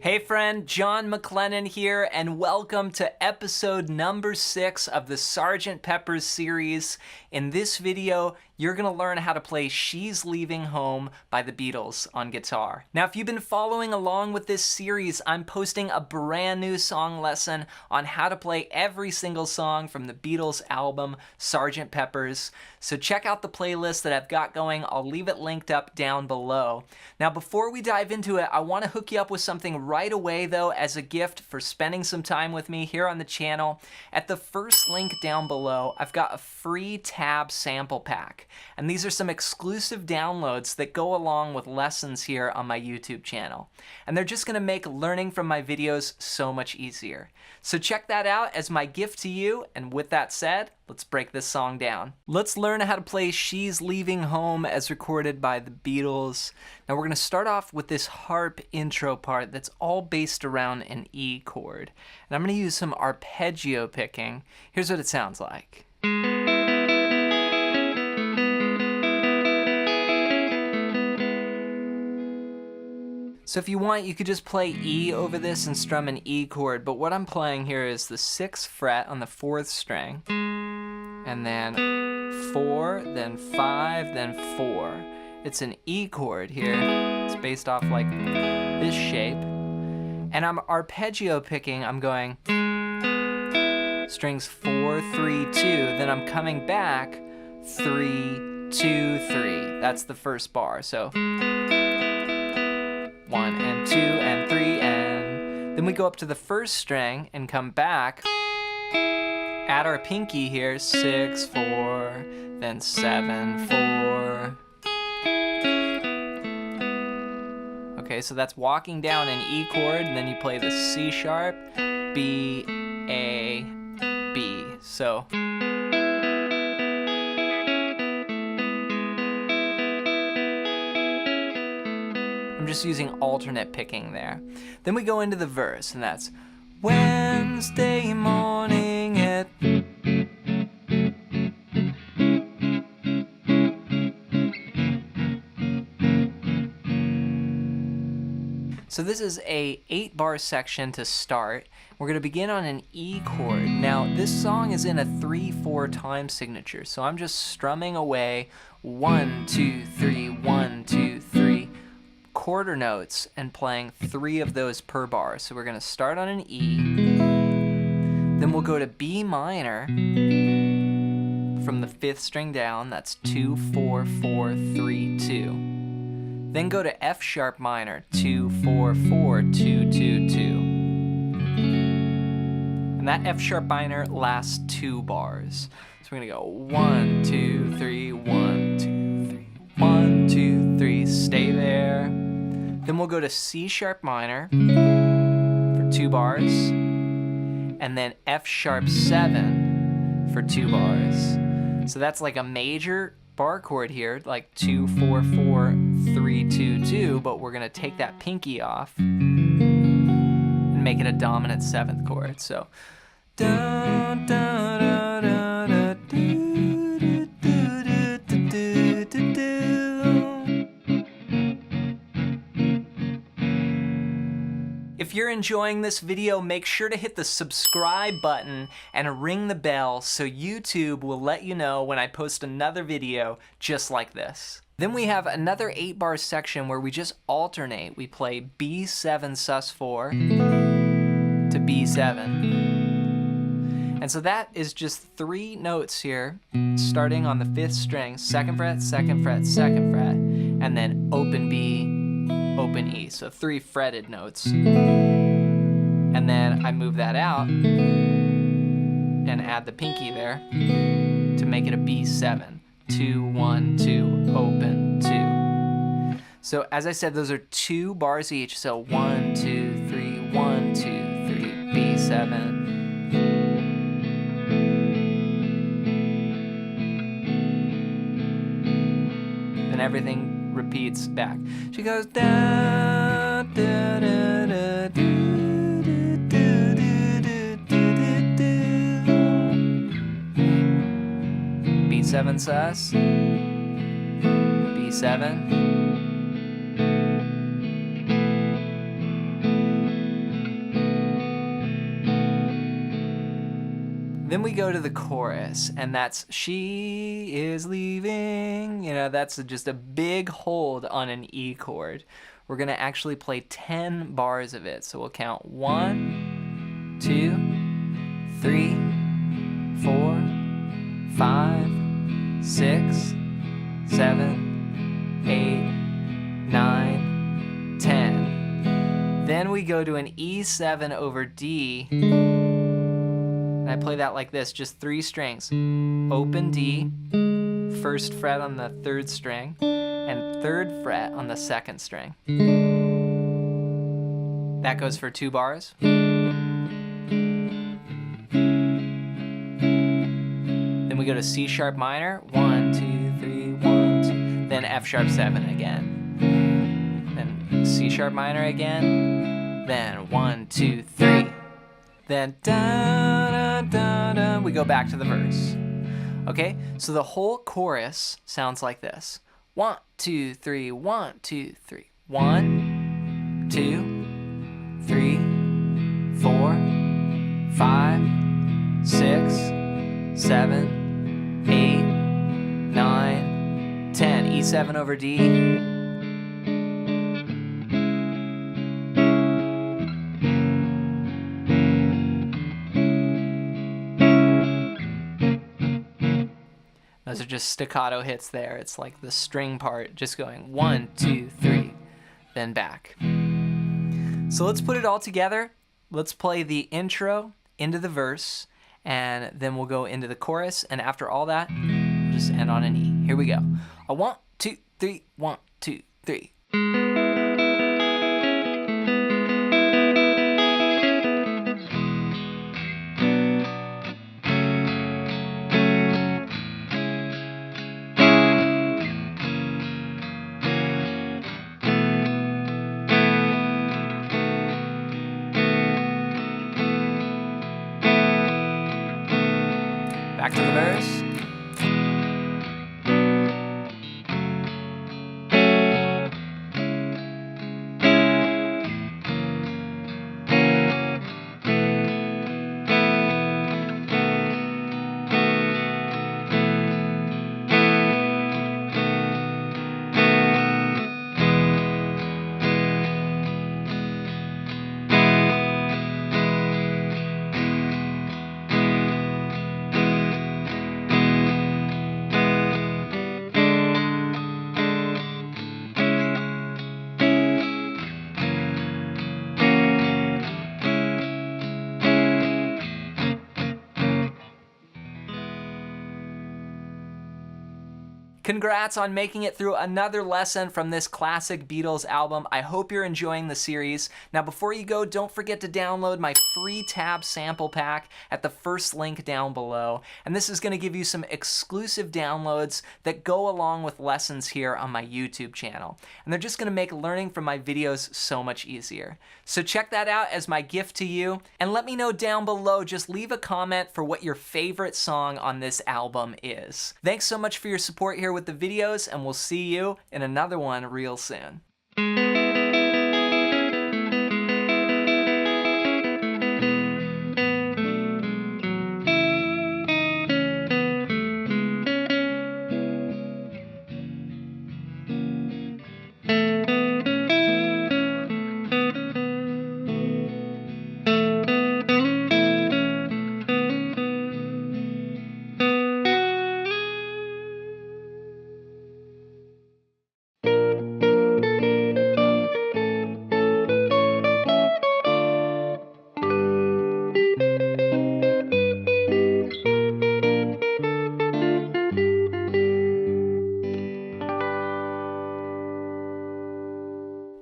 Hey friend, John McLennan here, and welcome to episode number 6 of the Sgt. Pepper's series. In this video, you're gonna learn how to play She's Leaving Home by the Beatles on guitar. Now, if you've been following along with this series, I'm posting a brand new song lesson on how to play every single song from the Beatles album, Sgt. Pepper's. So check out the playlist that I've got going. I'll leave it linked up down below. Now, before we dive into it, I wanna hook you up with something right away though, as a gift for spending some time with me here on the channel. At the first link down below, I've got a free tab sample pack. and these are some exclusive downloads that go along with lessons here on my YouTube channel. And they're just gonna make learning from my videos so much easier. So check that out as my gift to you, and with that said, let's break this song down. Let's learn how to play She's Leaving Home as recorded by the Beatles. Now we're gonna start off with this harp intro part that's all based around an E chord. And I'm gonna use some arpeggio picking. Here's what it sounds like. So if you want, you could just play E over this and strum an E chord, but what I'm playing here is the 6th fret on the 4th string, and then 4, then 5, then 4. It's an E chord here. It's based off like this shape. And I'm arpeggio picking, I'm going strings 4, 3, 2, then I'm coming back 3, 2, 3. That's the first bar. So 1 and 2 and 3, and then we go up to the 1st string and come back, add our pinky here, 6, 4, then 7, 4. Okay, so that's walking down an E chord, and then you play the C sharp, B, A, B. So I'm just using alternate picking there. Then we go into the verse, and that's Wednesday morning at... So this is a 8-bar section to start. We're gonna begin on an E chord. Now this song is in a 3/4 time signature, so I'm just strumming away 1, 2, 3, 1, 2, 3 quarter notes and playing 3 of those per bar. So we're gonna start on an E, then we'll go to B minor from the 5th string down, that's 2, 4, 4, 3, 2. Then go to F sharp minor, 2, 4, 4, 2, 2, 2. And that F sharp minor lasts 2 bars. So we're gonna go 1, 2, 3, 1, 2, 3, 1, 2, 3, stay there. Then we'll go to C sharp minor for 2 bars, and then F sharp 7 for 2 bars. So that's like a major bar chord here, like 2, 4, 4, 3, 2, 2, but we're gonna take that pinky off and make it a dominant 7th chord. So da, da, da, da, da, do, do, do, do, do, do, do. If you're enjoying this video, make sure to hit the subscribe button and ring the bell so YouTube will let you know when I post another video just like this. Then we have another 8-bar section where we just alternate. We play B7 sus4 to B7. And so that is just 3 notes here, starting on the 5th string, 2nd fret, 2nd fret, 2nd fret, and then open B, open E, so 3 fretted notes. And then I move that out and add the pinky there to make it a B7. 2, 1, 2, open, 2. So as I said, those are 2 bars each, so 1, 2, 3, 1, 2, 3, B7. Then everything repeats back. She goes da da da da do do do do do do. B7 sus, B7. Then we go to the chorus, and that's she is leaving. You know, that's just a big hold on an E chord. We're gonna actually play 10 bars of it. So we'll count 1, 2, 3, 4, 5, 6, 7, 8, 9, 10. Then we go to an E7 over D. And I play that like this, just 3 strings. Open D, 1st fret on the 3rd string and 3rd fret on the 2nd string. That goes for 2 bars. Then we go to C sharp minor, 1, 2, 3, 1, 2, then F sharp 7 again. Then C sharp minor again, then 1, 2, 3. Then da da da da, we go back to the verse. Okay, so the whole chorus sounds like this. 1, 2, 3, 1, 2, 3. 1, 2, 3, 4, 5, 6, 7, 8, 9, 10. E7 over D. Those are just staccato hits there. It's like the string part just going 1, 2, 3, then back. So let's put it all together. Let's play the intro into the verse, and then we'll go into the chorus, and after all that, we'll just end on an E. Here we go. A 1, 2, 3, 1, 2, 3. Back to the verse. Congrats on making it through another lesson from this classic Beatles album. I hope you're enjoying the series. Now before you go, don't forget to download my free tab sample pack at the first link down below. And this is going to give you some exclusive downloads that go along with lessons here on my YouTube channel. And they're just going to make learning from my videos so much easier. So check that out as my gift to you. And let me know down below, just leave a comment for what your favorite song on this album is. Thanks so much for your support here with the videos, and we'll see you in another one real soon.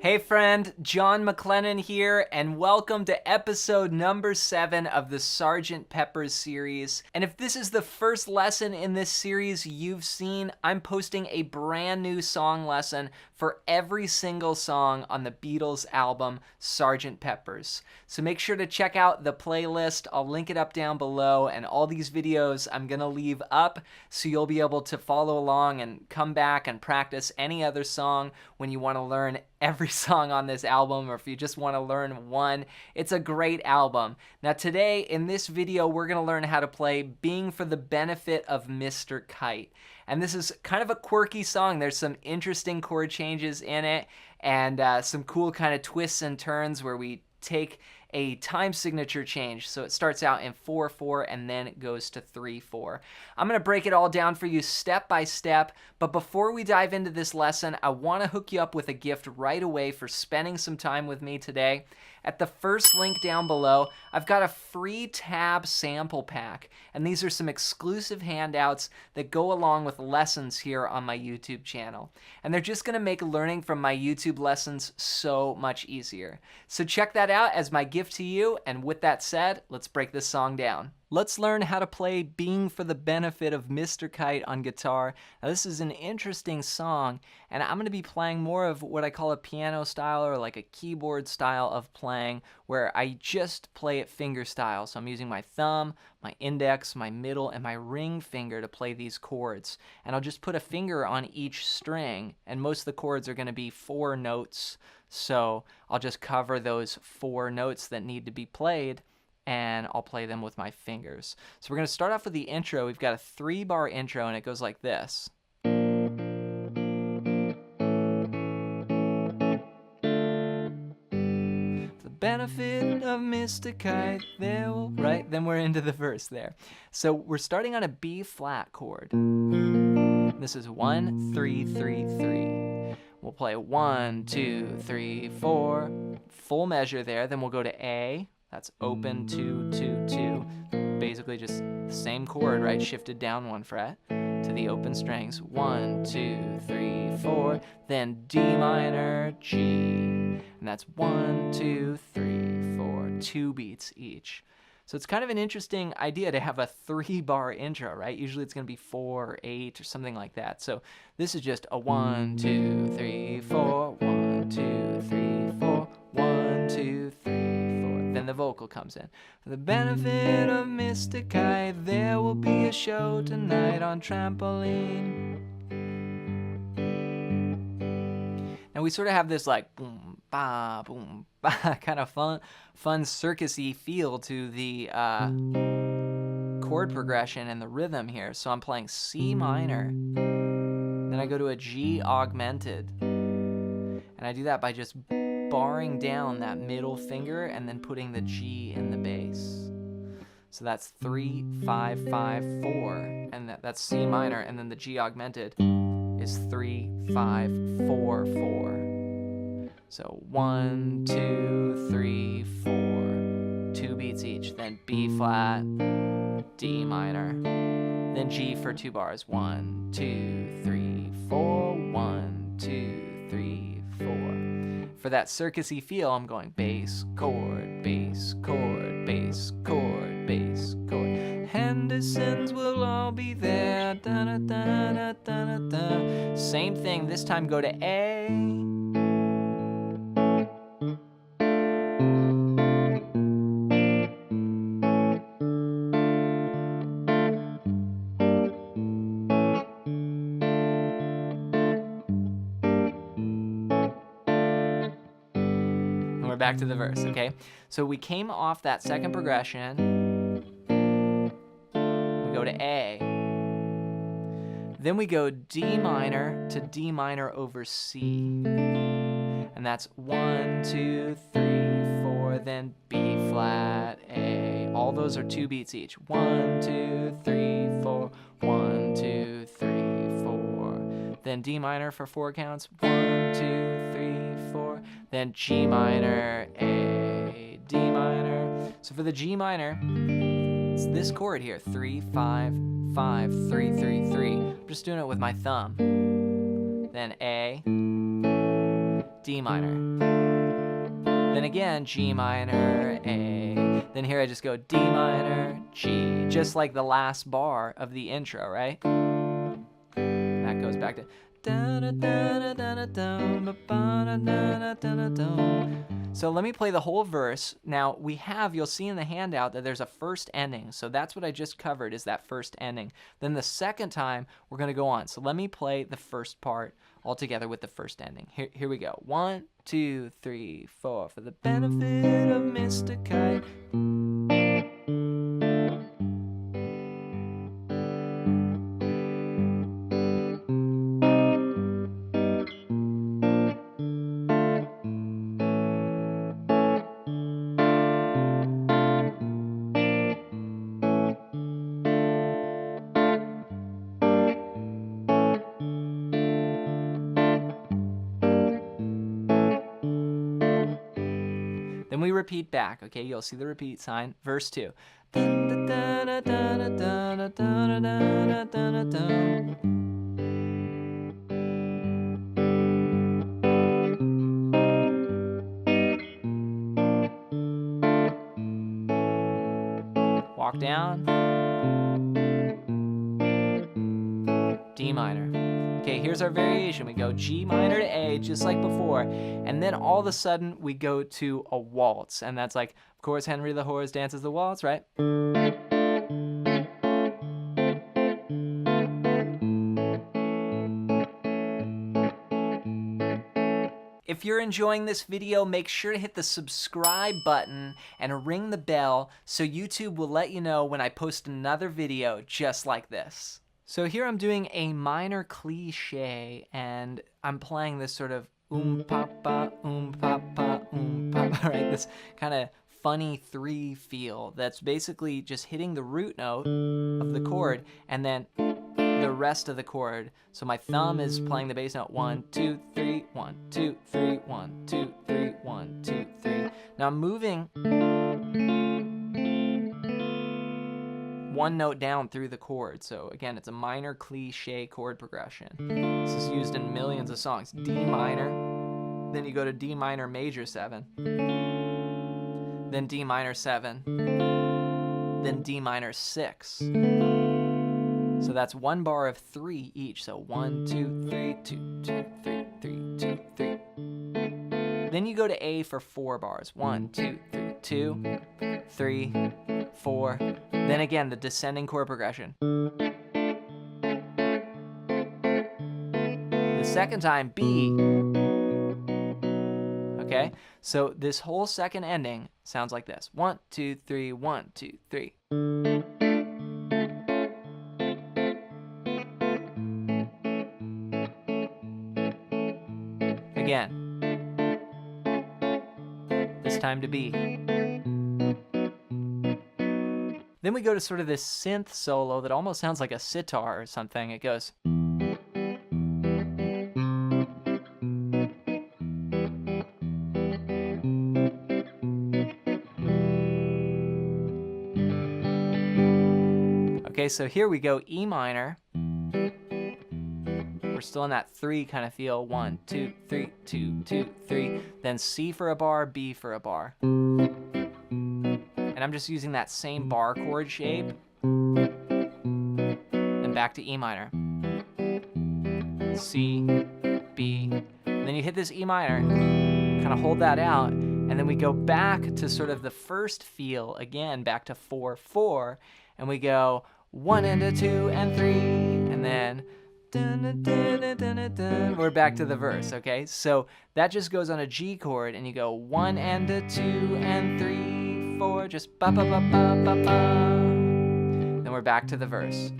Hey friend, John McLennan here, and welcome to episode number 7 of the Sgt. Pepper's series. And if this is the first lesson in this series you've seen, I'm posting a brand new song lesson for every single song on the Beatles album, Sgt. Pepper's. So make sure to check out the playlist. I'll link it up down below, and all these videos I'm gonna leave up so you'll be able to follow along and come back and practice any other song when you wanna learn every song on this album, or if you just want to learn one. It's a great album. Now today in this video we're going to learn how to play Being for the Benefit of Mr. Kite. And this is kind of a quirky song. There's some interesting chord changes in it, and some cool kind of twists and turns where we take a time signature change. So it starts out in 4/4 and then it goes to 3/4. I'm going to break it all down for you step by step, but before we dive into this lesson, I want to hook you up with a gift right away for spending some time with me today. At the first link down below, I've got a free tab sample pack, and these are some exclusive handouts that go along with lessons here on my YouTube channel. And they're just gonna make learning from my YouTube lessons so much easier. So check that out as my gift to you, and with that said, let's break this song down. Let's learn how to play Being for the Benefit of Mr. Kite on guitar. Now this is an interesting song, and I'm gonna be playing more of what I call a piano style or like a keyboard style of playing where I just play it finger style. So I'm using my thumb, my index, my middle, and my ring finger to play these chords. And I'll just put a finger on each string, and most of the chords are gonna be 4 notes. So I'll just cover those 4 notes that need to be played, and I'll play them with my fingers. So we're gonna start off with the intro. We've got a 3-bar intro, and it goes like this. The benefit of Mr. Kite, there will, right? Then we're into the verse there. So we're starting on a B flat chord. This is 1, 3, 3, 3. We'll play 1, 2, 3, 4, full measure there. Then we'll go to A. That's open 2, 2, 2. Basically just the same chord, right? Shifted down 1 fret to the open strings. 1, 2, 3, 4. Then D minor, G. And that's 1, 2, 3, 4. 2 beats each. So it's kind of an interesting idea to have a 3-bar intro, right? Usually it's going to be 4 or 8 or something like that. So this is just a 1, 2, 3, 4. 1, 2, 3, 4. 1, 2, 3, 4. Then the vocal comes in. For the benefit of Mr. Kite, there will be a show tonight on trampoline. And we sort of have this like boom, ba, kind of fun circusy feel to the chord progression and the rhythm here. So I'm playing C minor, then I go to a G augmented, and I do that by just barring down that middle finger and then putting the G in the bass. So that's 3, 5, 5, 4, and that's C minor, and then the G augmented is 3, 5, 4, 4. So 1, 2, 3, 4. 2 beats each. Then B flat, D minor, then G for 2 bars. 1, 2, 3, 4. 1, 2, 3, 4. For that circusy feel, I'm going bass, chord, bass, chord, bass, chord, bass, chord. Henderson's will all be there. Da, da, da, da, da, da. Same thing, this time go to A. We're back to the verse, okay? So we came off that second progression. We go to A. Then we go D minor to D minor over C. And that's 1, 2, 3, 4, then B flat, A. All those are 2 beats each. 1, 2, 3, 4. 1, 2, 3, 4. Then D minor for 4 counts. 1, 2, 3, 4. Then G minor, A, D minor. So for the G minor, it's this chord here, 3, 5, 5, 3, 3, 3. I'm just doing it with my thumb. Then A, D minor. Then again, G minor, A. Then here I just go D minor, G, just like the last bar of the intro, right? That goes back to so let me play the whole verse. Now you'll see in the handout that there's a first ending. So that's what I just covered, is that first ending. Then the second time we're gonna go on. So let me play the first part all together with the first ending. Here we go. 1, 2, 3, 4. For the benefit of Mr. Kite. Then Then we repeat back, okay? You'll see the repeat sign. Verse 2. Walk down. D minor. Okay, here's our variation. We go G minor to A, just like before, and then all of a sudden we go to a waltz, and that's like, of course, Henry the Horse dances the waltz, right? If you're enjoying this video, make sure to hit the subscribe button and ring the bell so YouTube will let you know when I post another video just like this. So here I'm doing a minor cliche, and I'm playing this sort of papa, papa, papa, right? This kind of funny 3 feel that's basically just hitting the root note of the chord and then the rest of the chord. So my thumb is playing the bass note 1, 2, 3, 1, 2, 3, 1, 2, 3, 1, 2, 3. Now I'm moving 1 note down through the chord. So again, it's a minor cliche chord progression. This is used in millions of songs. D minor, then you go to D minor major 7, then D minor 7, then D minor 6. So that's 1 bar of 3 each. So 1, 2, 3, 2, 2, 3, 3, 2, 3. Then you go to A for 4 bars. 1, 2, 3, 2, 3, 4. Then again, the descending chord progression. The second time, B. Okay, so this whole second ending sounds like this. 1, 2, 3, 1, 2, 3. Again. This time to B. Then we go to sort of this synth solo that almost sounds like a sitar or something. It goes. Okay, so here we go, E minor. We're still in that 3 kind of feel. 1, 2, 3, 2, 2, 3. Then C for a bar, B for a bar. And I'm just using that same bar chord shape. Then back to E minor. C, B. And then you hit this E minor, kind of hold that out, and then we go back to sort of the first feel again, back to 4, 4, and we go 1 and a 2 and 3, and then we're back to the verse, okay? So that just goes on a G chord, and you go 1 and a 2 and 3, 4, just ba ba ba ba ba ba. Then we're back to the verse.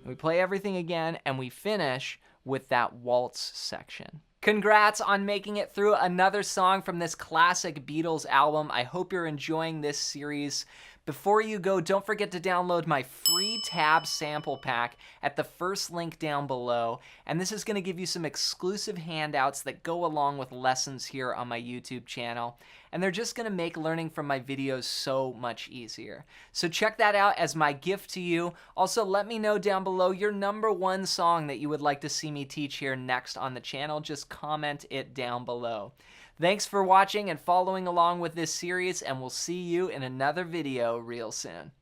We play everything again, and we finish with that waltz section. Congrats on making it through another song from this classic Beatles album. I hope you're enjoying this series. Before you go, don't forget to download my free tab sample pack at the first link down below. And this is going to give you some exclusive handouts that go along with lessons here on my YouTube channel. And they're just going to make learning from my videos so much easier. So check that out as my gift to you. Also, let me know down below your #1 song that you would like to see me teach here next on the channel. Just comment it down below. Thanks for watching and following along with this series, and we'll see you in another video real soon.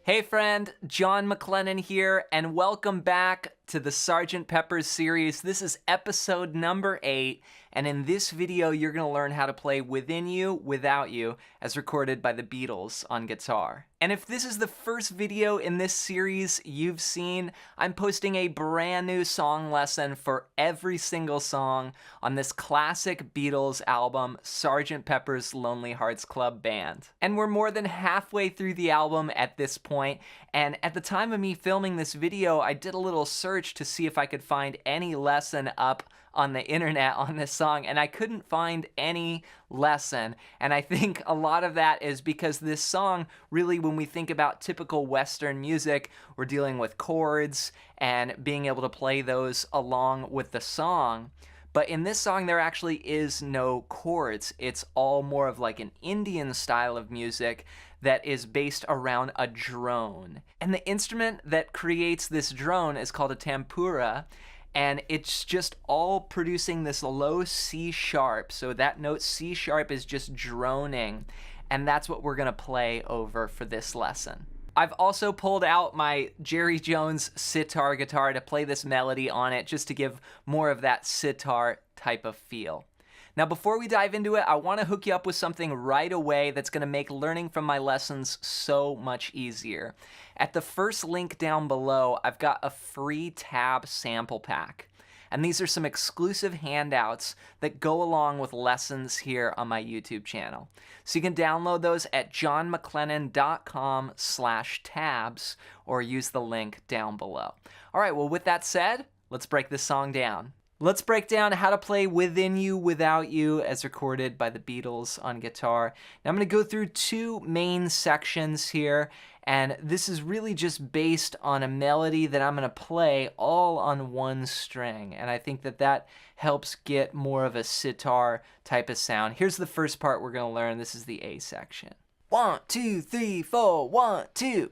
Hey friend, John McLennan here, and welcome back to the Sgt. Pepper's series. This is episode number 8, and in this video you're going to learn how to play Within You, Without You, as recorded by the Beatles on guitar. And if this is the first video in this series you've seen, I'm posting a brand new song lesson for every single song on this classic Beatles album, Sgt. Pepper's Lonely Hearts Club Band. And we're more than halfway through the album at this point, and at the time of me filming this video, I did a little search to see if I could find any lesson up on the internet on this song, and I couldn't find any lesson. And I think a lot of that is because this song, really, when we think about typical Western music, we're dealing with chords and being able to play those along with the song. But in this song, there actually is no chords. It's all more of like an Indian style of music that is based around a drone. And the instrument that creates this drone is called a tampura, and it's just all producing this low C sharp. So that note C sharp is just droning, and that's what we're gonna play over for this lesson. I've also pulled out my Jerry Jones sitar guitar to play this melody on it, just to give more of that sitar type of feel. Now, before we dive into it, I want to hook you up with something right away that's going to make learning from my lessons so much easier. At the first link down below, I've got a free tab sample pack. And these are some exclusive handouts that go along with lessons here on my YouTube channel. So you can download those at johnmcclennan.com/tabs or use the link down below. All right, well, with that said, let's break this song down. Let's break down how to play Within You, Without You, as recorded by the Beatles on guitar. Now I'm going to go through two main sections here, and this is really just based on a melody that I'm going to play all on one string, and I think that that helps get more of a sitar type of sound. Here's the first part we're going to learn. This is the A section. 1, 2, 3, 4, 1, 2.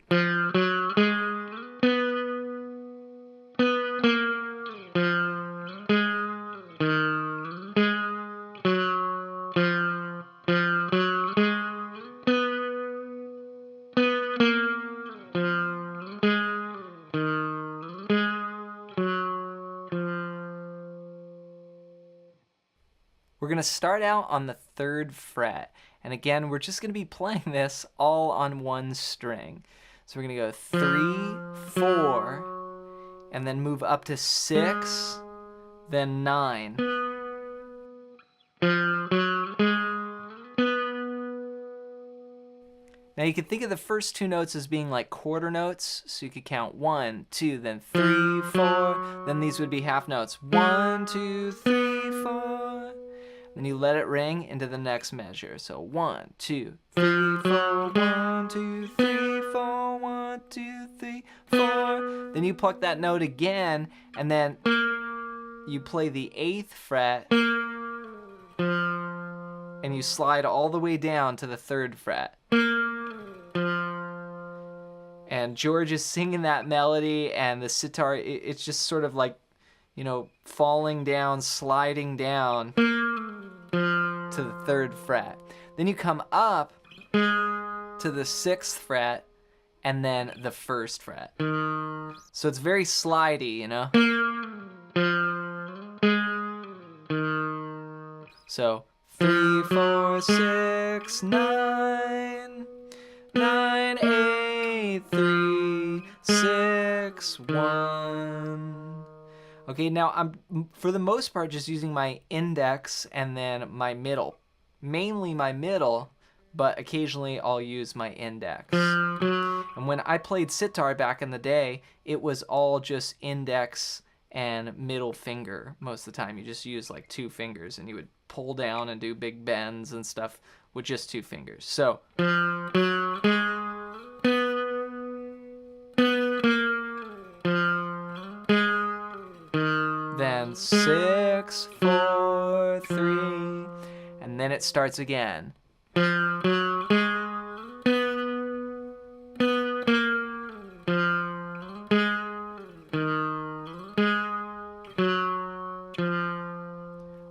We're going to start out on the 3rd fret. And again, we're just going to be playing this all on one string. So we're going to go 3, 4, and then move up to 6, then 9. Now you can think of the first two notes as being like quarter notes, so you could count 1, 2, then 3, 4, then these would be half notes. 1, 2, 3, 4. Then you let it ring into the next measure. So 1, 2, 3, 4, 1, 2, 3, 4, 1, 2, 3, 4. Then you pluck that note again, and then you play the 8th fret, and you slide all the way down to the 3rd fret. And George is singing that melody, and the sitar, it's just sort of like, you know, falling down, sliding down to the 3rd fret. Then you come up to the 6th fret, and then the 1st fret. So it's very slidey, you know? So 3, 4, 6, 9, 9, 8, 3, 6, 1. Okay, now I'm, for the most part, just using my index and then my middle. Mainly my middle, but occasionally I'll use my index. And when I played sitar back in the day, it was all just index and middle finger most of the time. You just use like 2 fingers, and you would pull down and do big bends and stuff with just 2 fingers. So then 6, 4, 3, and then it starts again.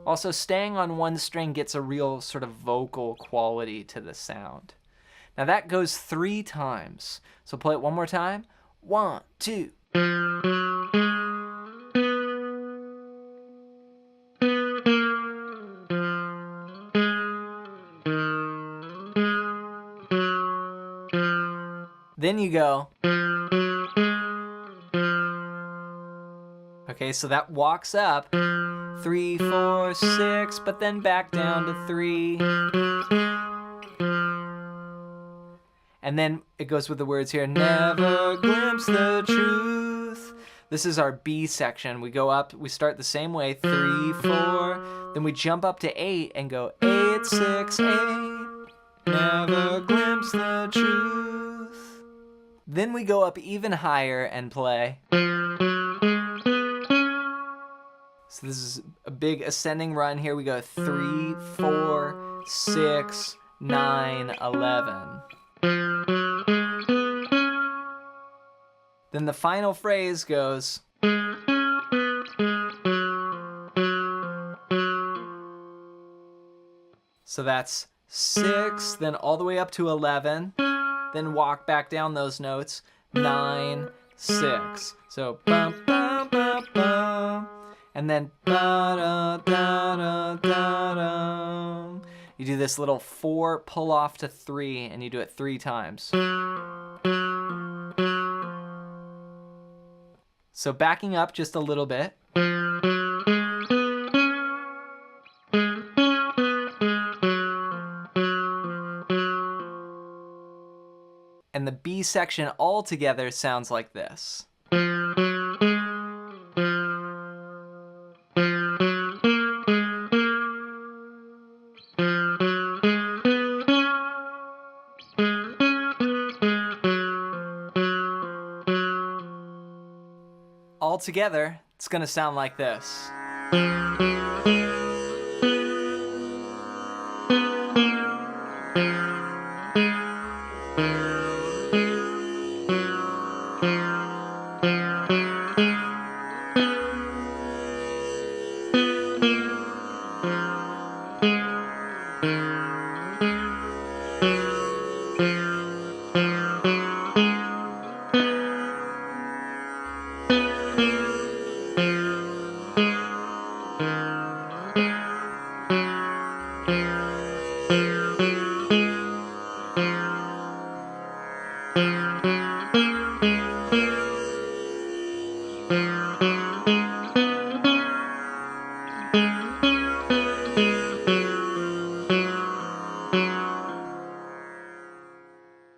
Also, staying on one string gets a real sort of vocal quality to the sound. Now that goes 3 times. So play it one more time. 1, 2. Then you go. Okay, so that walks up 3, 4, 6, but then back down to 3. And then it goes with the words here, never glimpse the truth. This is our B section. We go up, we start the same way, 3, 4, then we jump up to 8 and go 8, 6, 8. Never glimpse the truth. Then we go up even higher and play. So this is a big ascending run here. We go 3, 4, 6, 9, 11. Then the final phrase goes. So that's 6, then all the way up to 11, then walk back down those notes, 9, 6. So bum, bum, bum, bum, and then ba da da da da da. You do this little 4 pull off to 3, and you do it 3 times. So backing up just a little bit. And the B section all together sounds like this. All together, it's going to sound like this.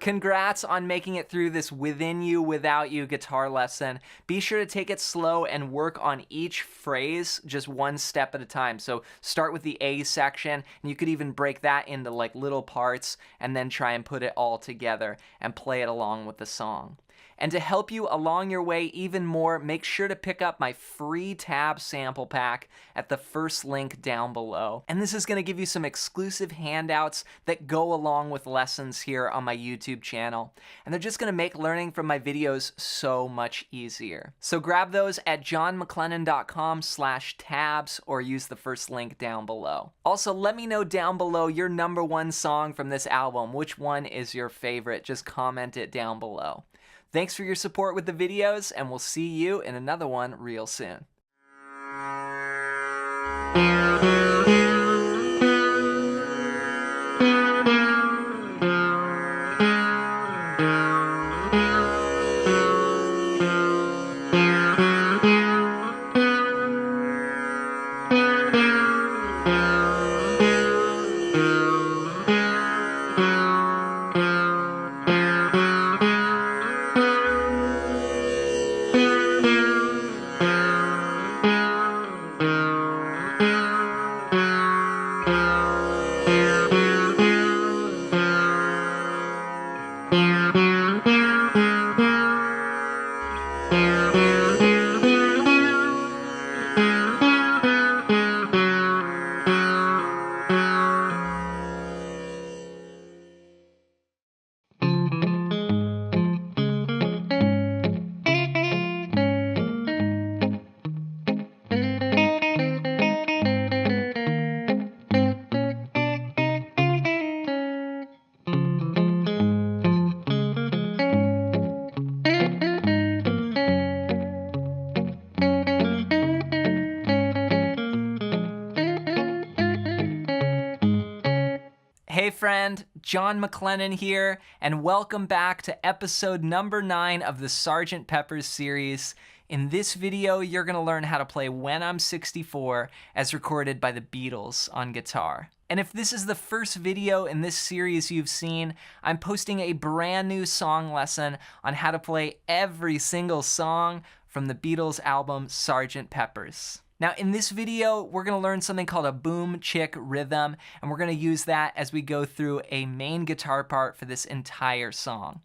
Congrats on making it through this Within You, Without You guitar lesson. Be sure to take it slow and work on each phrase just one step at a time. So start with the A section, and you could even break that into like little parts and then try and put it all together and play it along with the song. And to help you along your way even more, make sure to pick up my free tab sample pack at the first link down below. And this is going to give you some exclusive handouts that go along with lessons here on my YouTube channel. And they're just going to make learning from my videos so much easier. So grab those at johnmcclennan.com/tabs or use the first link down below. Also, let me know down below your #1 song from this album. Which one is your favorite? Just comment it down below. Thanks for your support with the videos, and we'll see you in another one real soon. Hey friend, John McLennan here, and welcome back to episode number 9 of the Sgt. Pepper's series. In this video, you're going to learn how to play When I'm 64 as recorded by the Beatles on guitar. And if this is the first video in this series you've seen, I'm posting a brand new song lesson on how to play every single song from the Beatles album Sgt. Pepper's. Now in this video, we're gonna learn something called a boom chick rhythm, and we're gonna use that as we go through a main guitar part for this entire song.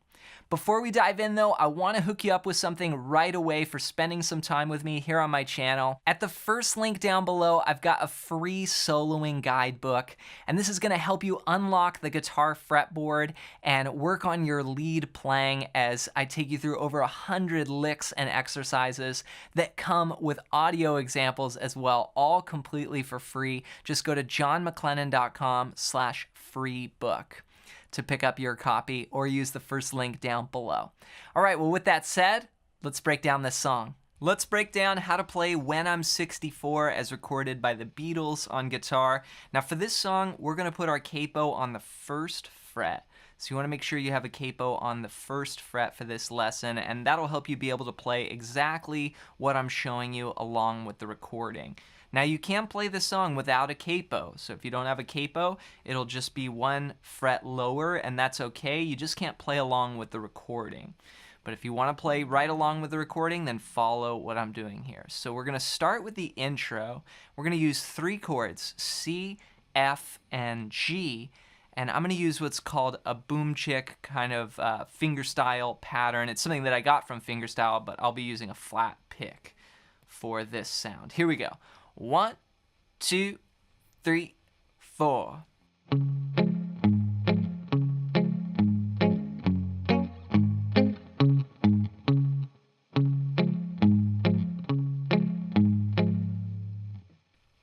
Before we dive in though, I wanna hook you up with something right away for spending some time with me here on my channel. At the first link down below, I've got a free soloing guidebook, and this is gonna help you unlock the guitar fretboard and work on your lead playing as I take you through over 100 licks and exercises that come with audio examples as well, all completely for free. Just go to johnmcclennan.com/freebook. to pick up your copy, or use the first link down below. All right, well, with that said, let's break down this song. Let's break down how to play When I'm 64 as recorded by the Beatles on guitar. Now for this song, we're gonna put our capo on the 1st fret. So you wanna make sure you have a capo on the 1st fret for this lesson, and that'll help you be able to play exactly what I'm showing you along with the recording. Now you can play this song without a capo, so if you don't have a capo, it'll just be 1 fret lower, and that's okay. You just can't play along with the recording. But if you want to play right along with the recording, then follow what I'm doing here. So we're going to start with the intro. We're going to use 3 chords, C, F, and G, and I'm going to use what's called a boom chick kind of fingerstyle pattern. It's something that I got from fingerstyle, but I'll be using a flat pick for this sound. Here we go. 1, 2, 3, 4.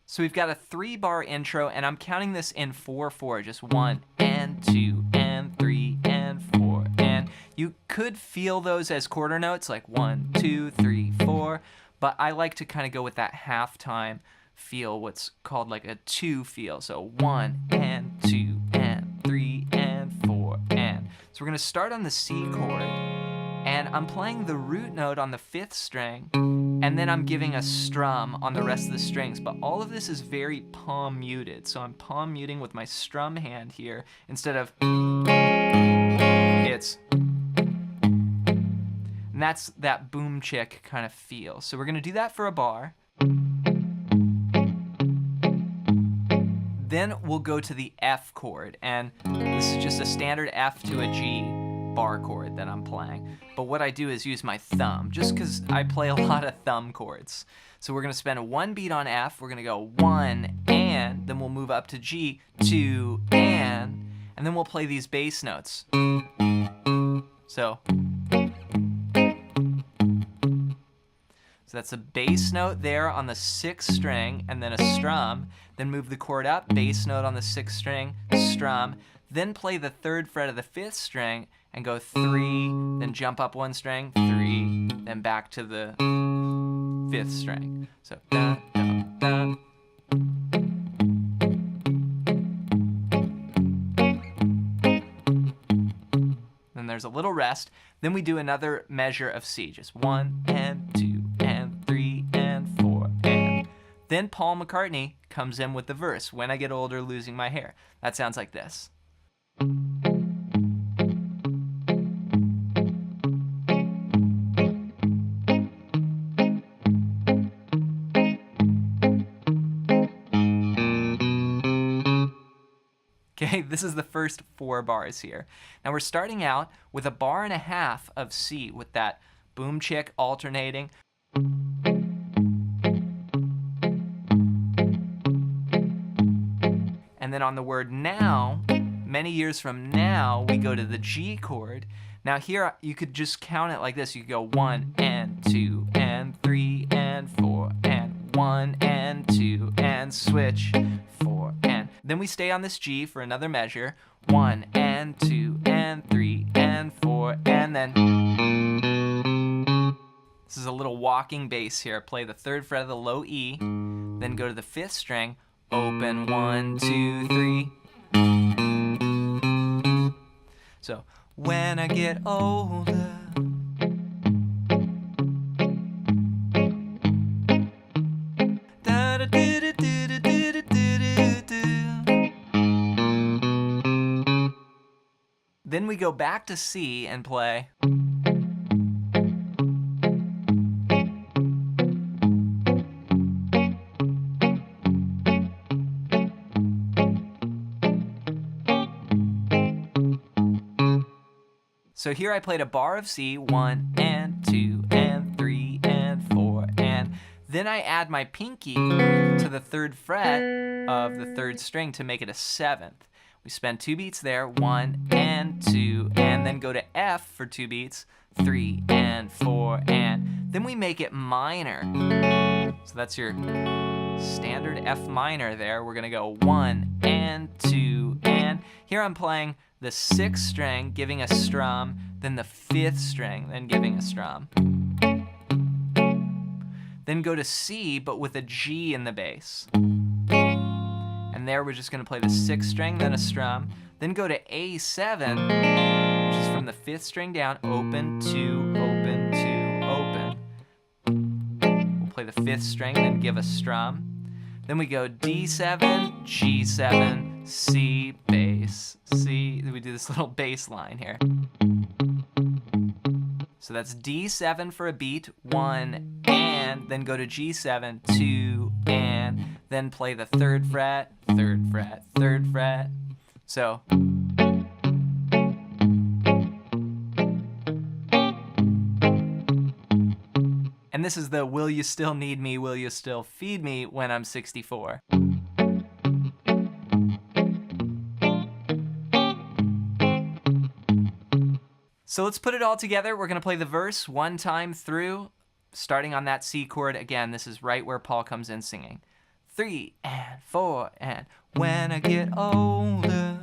So we've got a 3-bar intro, and I'm counting this in 4/4, just 1 and 2 and 3 and 4. And you could feel those as quarter notes, like 1, 2, 3, 4. But I like to kind of go with that halftime feel, what's called like a 2 feel. So 1 and 2 and 3 and 4 and. So we're going to start on the C chord, and I'm playing the root note on the 5th string, and then I'm giving a strum on the rest of the strings. But all of this is very palm muted, so I'm palm muting with my strum hand here instead of it's. And that's that boom chick kind of feel. So we're gonna do that for a bar. Then we'll go to the F chord, and this is just a standard F to a G bar chord that I'm playing. But what I do is use my thumb, just because I play a lot of thumb chords. So we're gonna spend 1 beat on F, we're gonna go 1 and, then we'll move up to G, 2 and then we'll play these bass notes. So that's a bass note there on the 6th string, and then a strum, then move the chord up, bass note on the 6th string, strum, then play the 3rd fret of the 5th string, and go 3, then jump up 1 string, 3, then back to the 5th string. So da, da, da. Then there's a little rest, then we do another measure of C, just 1 and 2. Then Paul McCartney comes in with the verse, "When I get older, losing my hair." That sounds like this. Okay, this is the first 4 bars here. Now we're starting out with a 1.5 bars of C with that boom chick alternating. And then on the word now, many years from now, we go to the G chord. Now here, you could just count it like this. You could go 1 and 2 and 3 and 4 and 1 and 2 and switch 4 and. Then we stay on this G for another measure. 1 and 2 and 3 and 4 and then. This is a little walking bass here. Play the 3rd fret of the low E, then go to the 5th string, open 1, 2, 3. So, when I get older. Then we go back to C and play. So here I played a bar of C, 1 and 2 and 3 and 4, and then I add my pinky to the 3rd fret of the 3rd string to make it a 7th. We spend 2 beats there, 1 and 2, and then go to F for 2 beats, 3 and 4, and then we make it minor. So that's your standard F minor there. We're gonna go 1 and 2, and here I'm playing the 6th string, giving a strum, then the 5th string, then giving a strum. Then go to C, but with a G in the bass. And there we're just gonna play the 6th string, then a strum, then go to A7, which is from the 5th string down, open, 2, open, 2, open. We'll play the 5th string, then give a strum. Then we go D7, G7, C, bass, C. We do this little bass line here. So that's D7 for a beat, 1 and, then go to G7, 2 and, then play the 3rd fret, 3rd fret, 3rd fret. So. And this is the will you still need me, will you still feed me when I'm 64. So let's put it all together. We're gonna play the verse one time through, starting on that C chord. Again, this is right where Paul comes in singing. 3 and 4 and when I get older.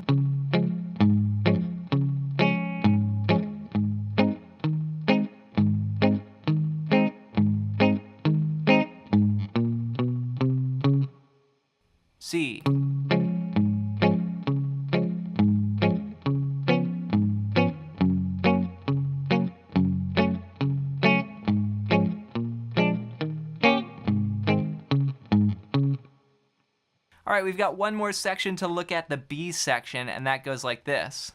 C. All right, we've got one more section to look at, the B section, and that goes like this.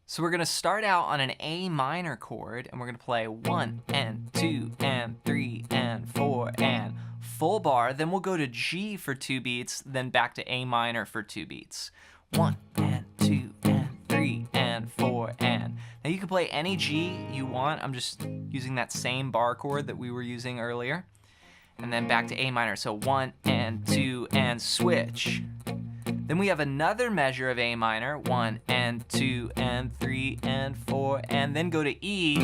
So we're gonna start out on an A minor chord, and we're gonna play 1 and 2 and 3 and 4 and full bar. Then we'll go to G for 2 beats, then back to A minor for 2 beats. 1 and 2 and 3 and 4 and. Now you can play any G you want. I'm just using that same bar chord that we were using earlier. And then back to A minor. So 1 and 2 and switch. Then we have another measure of A minor, 1 and 2 and 3 and 4, and then go to E.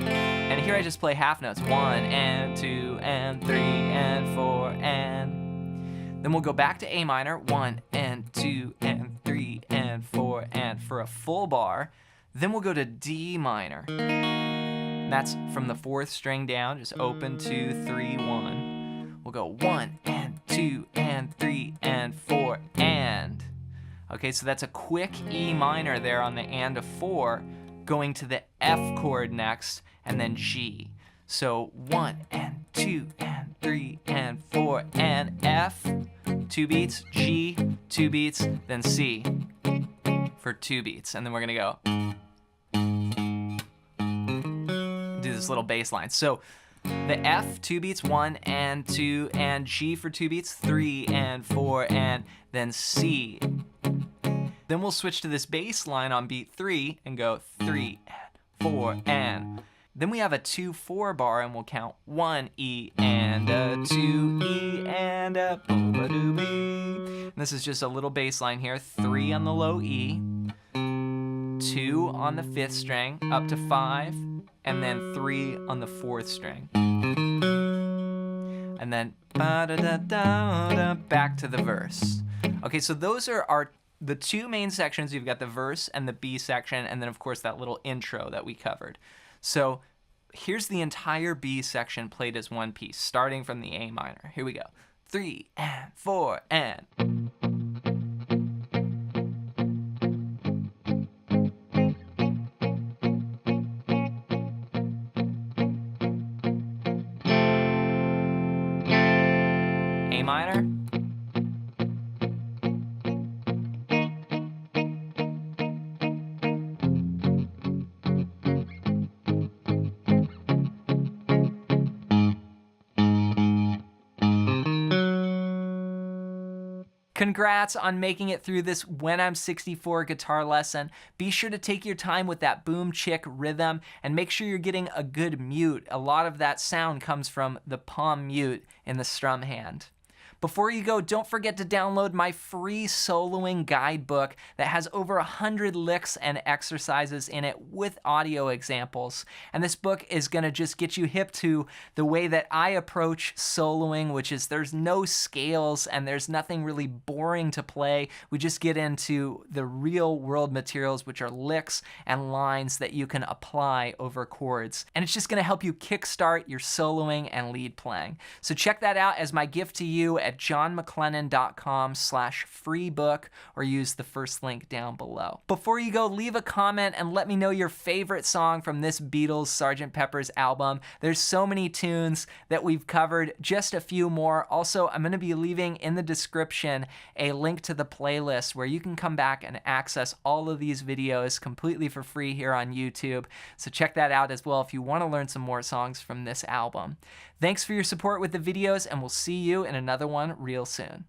And here I just play half notes, 1 and 2 and 3 and 4 and. Then we'll go back to A minor, 1 and 2 and 3 and 4 and for a full bar. Then we'll go to D minor. And that's from the 4th string down, just open 2, 3, 1. We'll go 1 and 2 and 3 and 4 and. Okay, so that's a quick E minor there on the and of 4, going to the F chord next, and then G. So 1 and 2 and 3 and 4 and F, 2 beats, G, 2 beats, then C for 2 beats. And then we're gonna go do this little bass line. So the F, 2 beats, 1 and 2 and G for 2 beats, 3 and 4 and then C. Then we'll switch to this bass line on beat 3 and go 3 and 4 and. Then we have a 2-4 bar and we'll count 1 E and a 2 E and a boo-ba-doo-bee. This is just a little bass line here, 3 on the low E, 2 2 on the 5th string, up to 5, and then 3 on the 4th string. And then ba-da-da-da-da, back to the verse. Okay, so those are the 2 main sections. You've got the verse and the B section, and then of course that little intro that we covered. So here's the entire B section played as one piece, starting from the A minor. Here we go. 3 and 4 and. A minor. Congrats on making it through this When I'm 64 guitar lesson. Be sure to take your time with that boom chick rhythm and make sure you're getting a good mute. A lot of that sound comes from the palm mute in the strum hand. Before you go, don't forget to download my free soloing guidebook that has over 100 licks and exercises in it with audio examples. And this book is gonna just get you hip to the way that I approach soloing, which is there's no scales and there's nothing really boring to play. We just get into the real world materials, which are licks and lines that you can apply over chords. And it's just gonna help you kickstart your soloing and lead playing. So check that out as my gift to you at johnmclennan.com/free book, or use the first link down below. Before you go, leave a comment and let me know your favorite song from this Beatles Sgt. Pepper's album. There's so many tunes that we've covered, just a few more. Also, I'm gonna be leaving in the description a link to the playlist where you can come back and access all of these videos completely for free here on YouTube. So check that out as well if you wanna learn some more songs from this album. Thanks for your support with the videos, and we'll see you in another one real soon.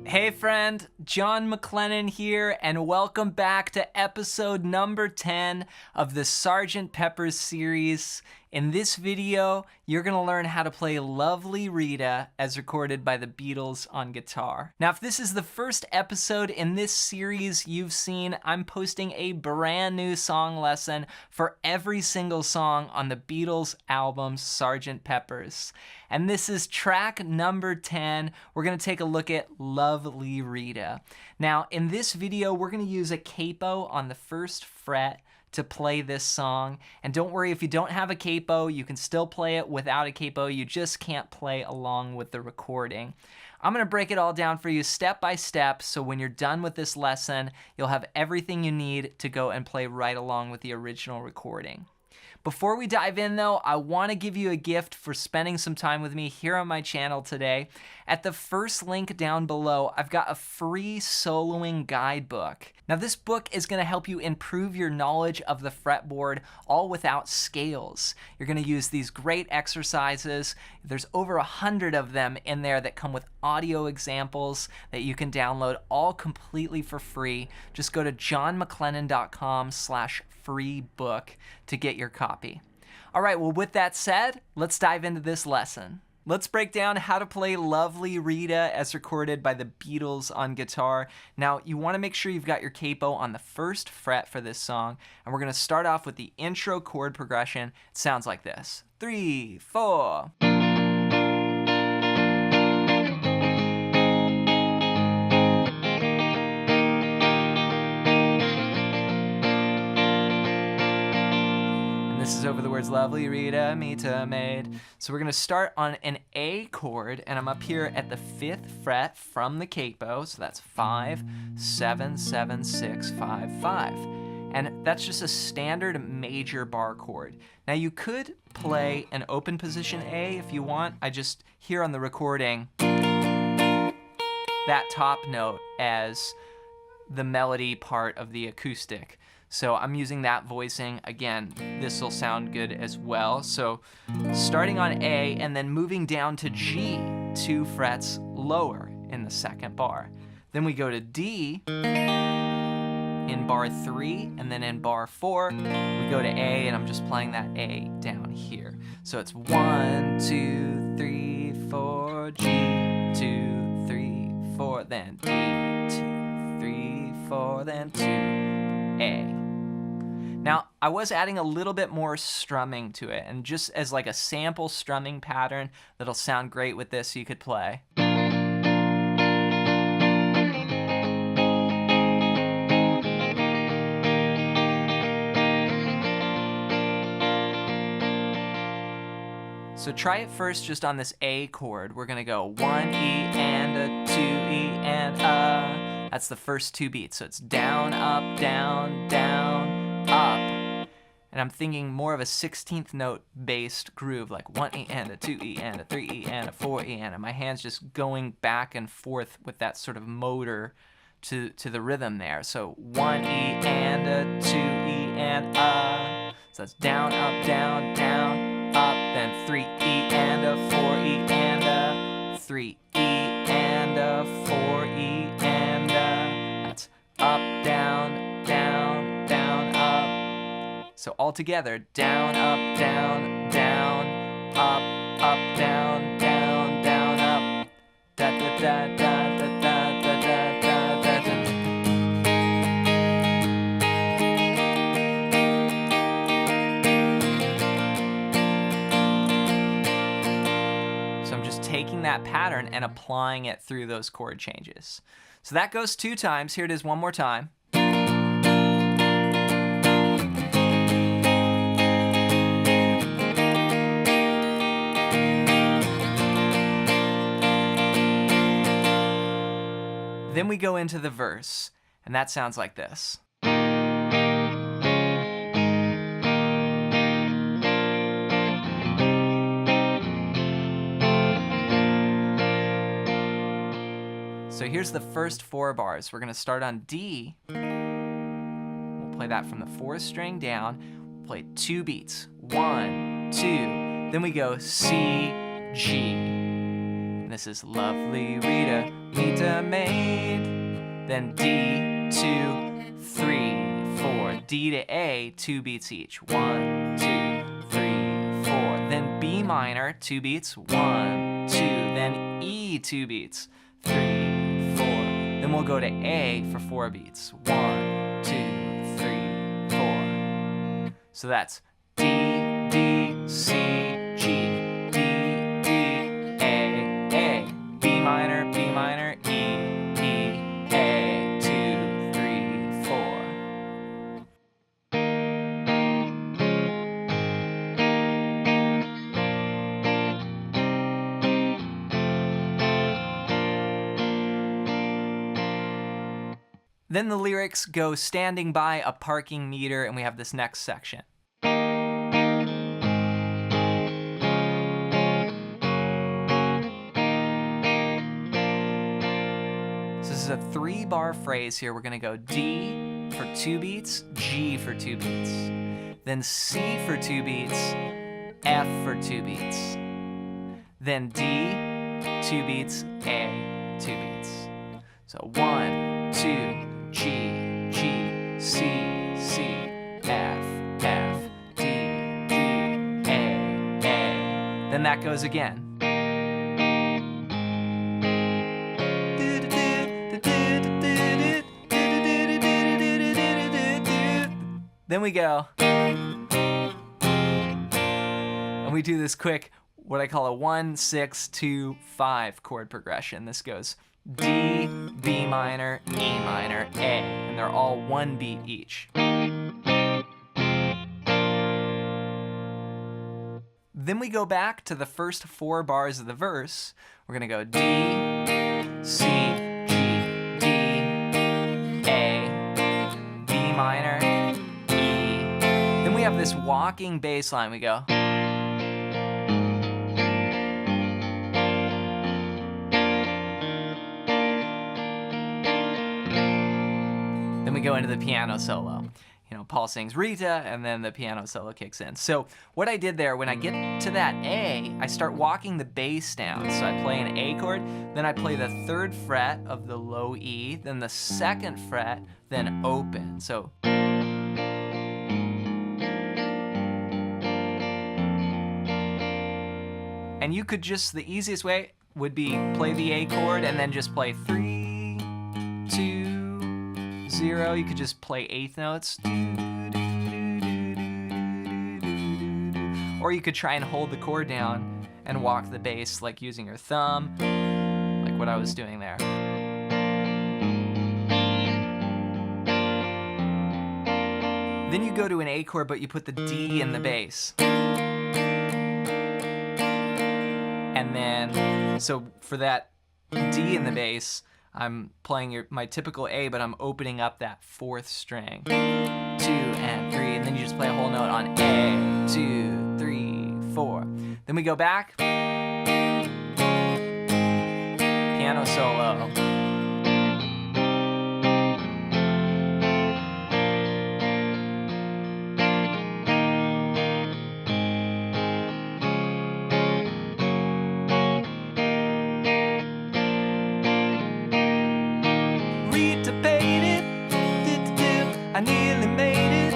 Hey friend, John McLennan here, and welcome back to episode number 10 of the Sgt. Pepper's series. In this video, you're gonna learn how to play Lovely Rita as recorded by the Beatles on guitar. Now, if this is the first episode in this series you've seen, I'm posting a brand new song lesson for every single song on the Beatles album Sgt. Pepper's. And this is track number 10. We're gonna take a look at Lovely Rita. Now, in this video, we're gonna use a capo on the 1st fret to play this song. And don't worry, if you don't have a capo, you can still play it without a capo. You just can't play along with the recording. I'm gonna break it all down for you step by step, so when you're done with this lesson, you'll have everything you need to go and play right along with the original recording. Before we dive in though, I wanna give you a gift for spending some time with me here on my channel today. At the first link down below, I've got a free soloing guidebook. Now this book is gonna help you improve your knowledge of the fretboard, all without scales. You're gonna use these great exercises. There's over 100 of them in there that come with audio examples that you can download all completely for free. Just go to johnmclennan.com/free book to get your copy. All right, well, with that said, let's dive into this lesson. Let's break down how to play Lovely Rita as recorded by the Beatles on guitar. Now, you want to make sure you've got your capo on the 1st fret for this song, and we're going to start off with the intro chord progression. It sounds like this: 3, 4. this is over the words lovely Rita, Mita, maid. So we're gonna start on an A chord, and I'm up here at the 5th fret from the capo, so that's 5, 7, 7, 6, 5, 5. And that's just a standard major bar chord. Now you could play an open position A if you want. I just hear on the recording that top note as the melody part of the acoustic. So I'm using that voicing. Again, this will sound good as well. So starting on A and then moving down to G, 2 frets lower in the 2nd bar. Then we go to D in bar 3, and then in bar 4, we go to A, and I'm just playing that A down here. So it's 1, 2, 3, 4, G, 2, 3, 4, then D, 2, 3, 4, then 2, A. Now, I was adding a little bit more strumming to it, and just as like a sample strumming pattern that'll sound great with this, you could play. So try it first just on this A chord. We're gonna go 1 E and a 2 E and a. That's the first 2 beats. So it's down, up, down, down, up. And I'm thinking more of a 16th note based groove, like 1 E and a 2 E and a 3 E and a 4 E and a. My hands just going back and forth with that sort of motor to the rhythm there. So 1 E and a 2 E and a. So that's down, up, down, down, up, then 3 E and a 4 E and a 3 E and a 4 E and a. That's up, down, down, down, up. So all together, down, up, down, down, up, up, down, down, down, up. Da da da da da da da da da da. So I'm just taking that pattern and applying it through those chord changes. So that goes 2 times. Here it is one more time. Then we go into the verse, and that sounds like this. So here's the first 4 bars. We're gonna start on D. We'll play that from the 4th string down. We'll play 2 beats. 1, 2. Then we go C, G. And this is lovely Rita, Mita, maid. Then D, 2, 3, 4. D to A, 2 beats each. 1, 2, 3, 4. Then B minor, 2 beats. 1, 2. Then E, 2 beats. 3, 4. Then we'll go to A for 4 beats. 1, 2, 3, 4. So that's D, D, C, G, D, D, A, B minor, E, E, A, 2, 3, 4. Then the lyrics go standing by a parking meter, and we have this next section. So this is a 3-bar phrase here. We're gonna go D for 2 beats, G for 2 beats, then C for 2 beats, F for 2 beats, then D, 2 beats, A, 2 beats. So 1, 2, G, G, C, C, F, F, D, D, A. Then that goes again. Then we go. And we do this quick, what I call a 1, 6, 2, 5 chord progression. This goes D, B minor, E minor, A, and they're all 1 beat each. Then we go back to the first 4 bars of the verse. We're gonna go D, C, G, D, A, B minor, E. Then we have this walking bass line. We go. Then we go into the piano solo. You know, Paul sings Rita, and then the piano solo kicks in. So what I did there, when I get to that A, I start walking the bass down. So I play an A chord, then I play the 3rd fret of the low E, then the 2nd fret, then open. So. And you could just, the easiest way would be play the A chord and then just play 3, 2, 0. You could just play 8th notes. Or you could try and hold the chord down and walk the bass like using your thumb, like what I was doing there. Then you go to an A chord, but you put the D in the bass. And then, so for that D in the bass, I'm playing my typical A, but I'm opening up that 4th string. 2 and 3, and then you just play a whole note on A, 2, 3, 4. Then we go back. Piano solo. I nearly made it.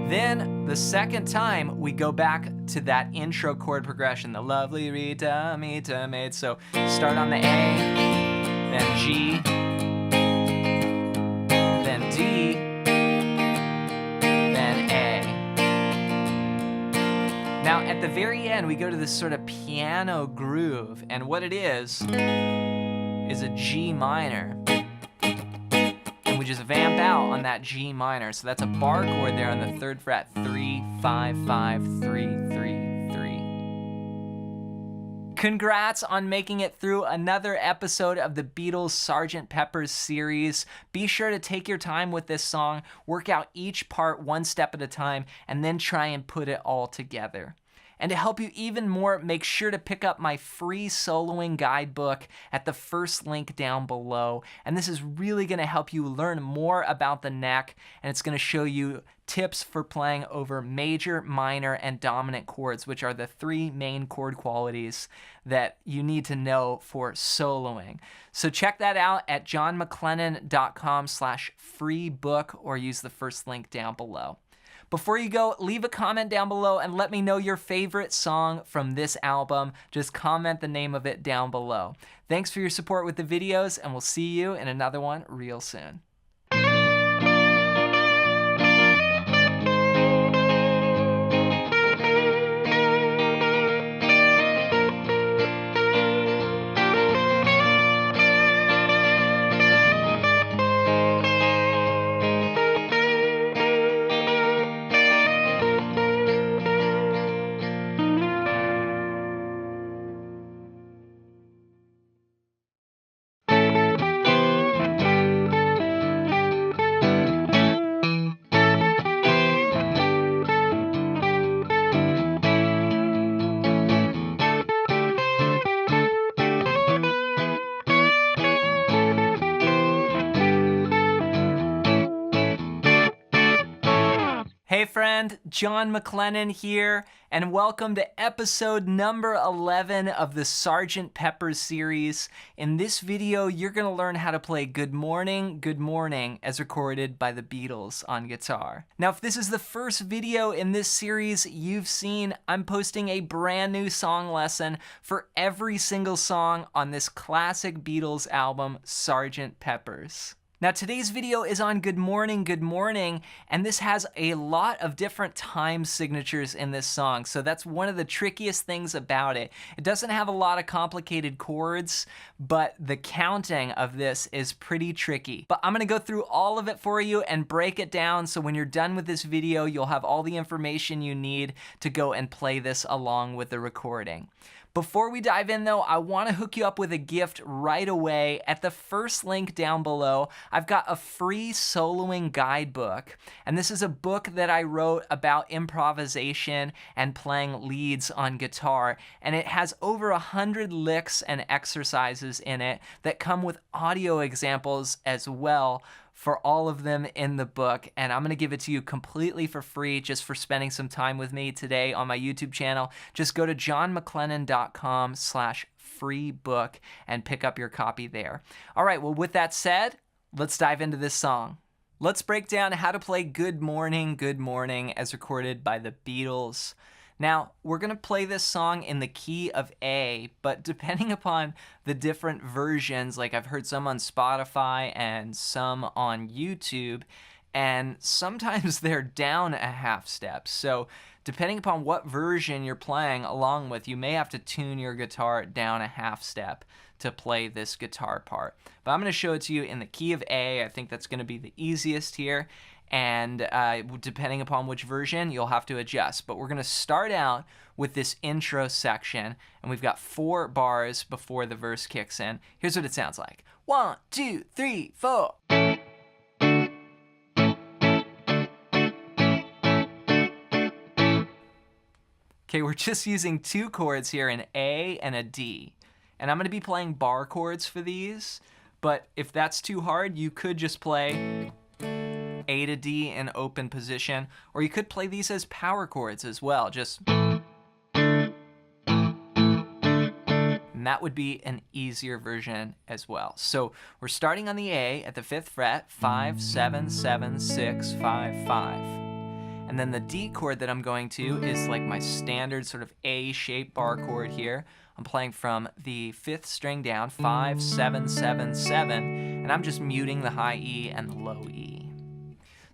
Then the second time we go back to that intro chord progression, the lovely Rita, Mita, made. So start on the A, then G, then D, Now, at the very end, we go to this sort of piano groove, and what it is a G minor. And we just vamp out on that G minor. So that's a bar chord there on the 3rd fret, 3, 5, 5, 3, 3, 3. Congrats on making it through another episode of the Beatles Sgt. Pepper's series. Be sure to take your time with this song, work out each part one step at a time, and then try and put it all together. And to help you even more, make sure to pick up my free soloing guidebook at the first link down below. And this is really going to help you learn more about the neck, and it's going to show you tips for playing over major, minor, and dominant chords, which are the 3 main chord qualities that you need to know for soloing. So check that out at johnmclennan.com/free book, or use the first link down below. Before you go, leave a comment down below and let me know your favorite song from this album. Just comment the name of it down below. Thanks for your support with the videos, and we'll see you in another one real soon. Hey friend, John McLennan here, and welcome to episode number 11 of the Sgt. Pepper's series. In this video, you're gonna learn how to play Good Morning, as recorded by the Beatles on guitar. Now, if this is the first video in this series you've seen, I'm posting a brand new song lesson for every single song on this classic Beatles album, Sgt. Pepper's. Now today's video is on good morning, and this has a lot of different time signatures in this song, so that's one of the trickiest things about it. It doesn't have a lot of complicated chords, but the counting of this is pretty tricky. But I'm gonna go through all of it for you and break it down, so when you're done with this video, you'll have all the information you need to go and play this along with the recording. Before we dive in though, I wanna hook you up with a gift right away. At the first link down below, I've got a free soloing guidebook. And this is a book that I wrote about improvisation and playing leads on guitar. And it has over 100 licks and exercises in it that come with audio examples as well, for all of them in the book, and I'm gonna give it to you completely for free just for spending some time with me today on my YouTube channel. Just go to johnmclennan.com/free book and pick up your copy there. All right, well, with that said, let's dive into this song. Let's break down how to play Good Morning as recorded by the Beatles. Now, we're gonna play this song in the key of A, but depending upon the different versions, like I've heard some on Spotify and some on YouTube, and sometimes they're down a half step. So depending upon what version you're playing along with, you may have to tune your guitar down a half step to play this guitar part. But I'm gonna show it to you in the key of A. I think that's gonna be the easiest here. And depending upon which version, you'll have to adjust. But we're gonna start out with this intro section, and we've got 4 bars before the verse kicks in. Here's what it sounds like. 1, 2, 3, 4. Okay, we're just using 2 chords here, an A and a D. And I'm gonna be playing bar chords for these, but if that's too hard, you could just play A to D in open position, or you could play these as power chords as well, just, and that would be an easier version as well. So we're starting on the A at the 5th fret, 5, 7, 7, 6, 5, 5. And then the D chord that I'm going to is like my standard sort of A-shaped bar chord here. I'm playing from the 5th string down, 5, 7, 7, 7, and I'm just muting the high E and the low E.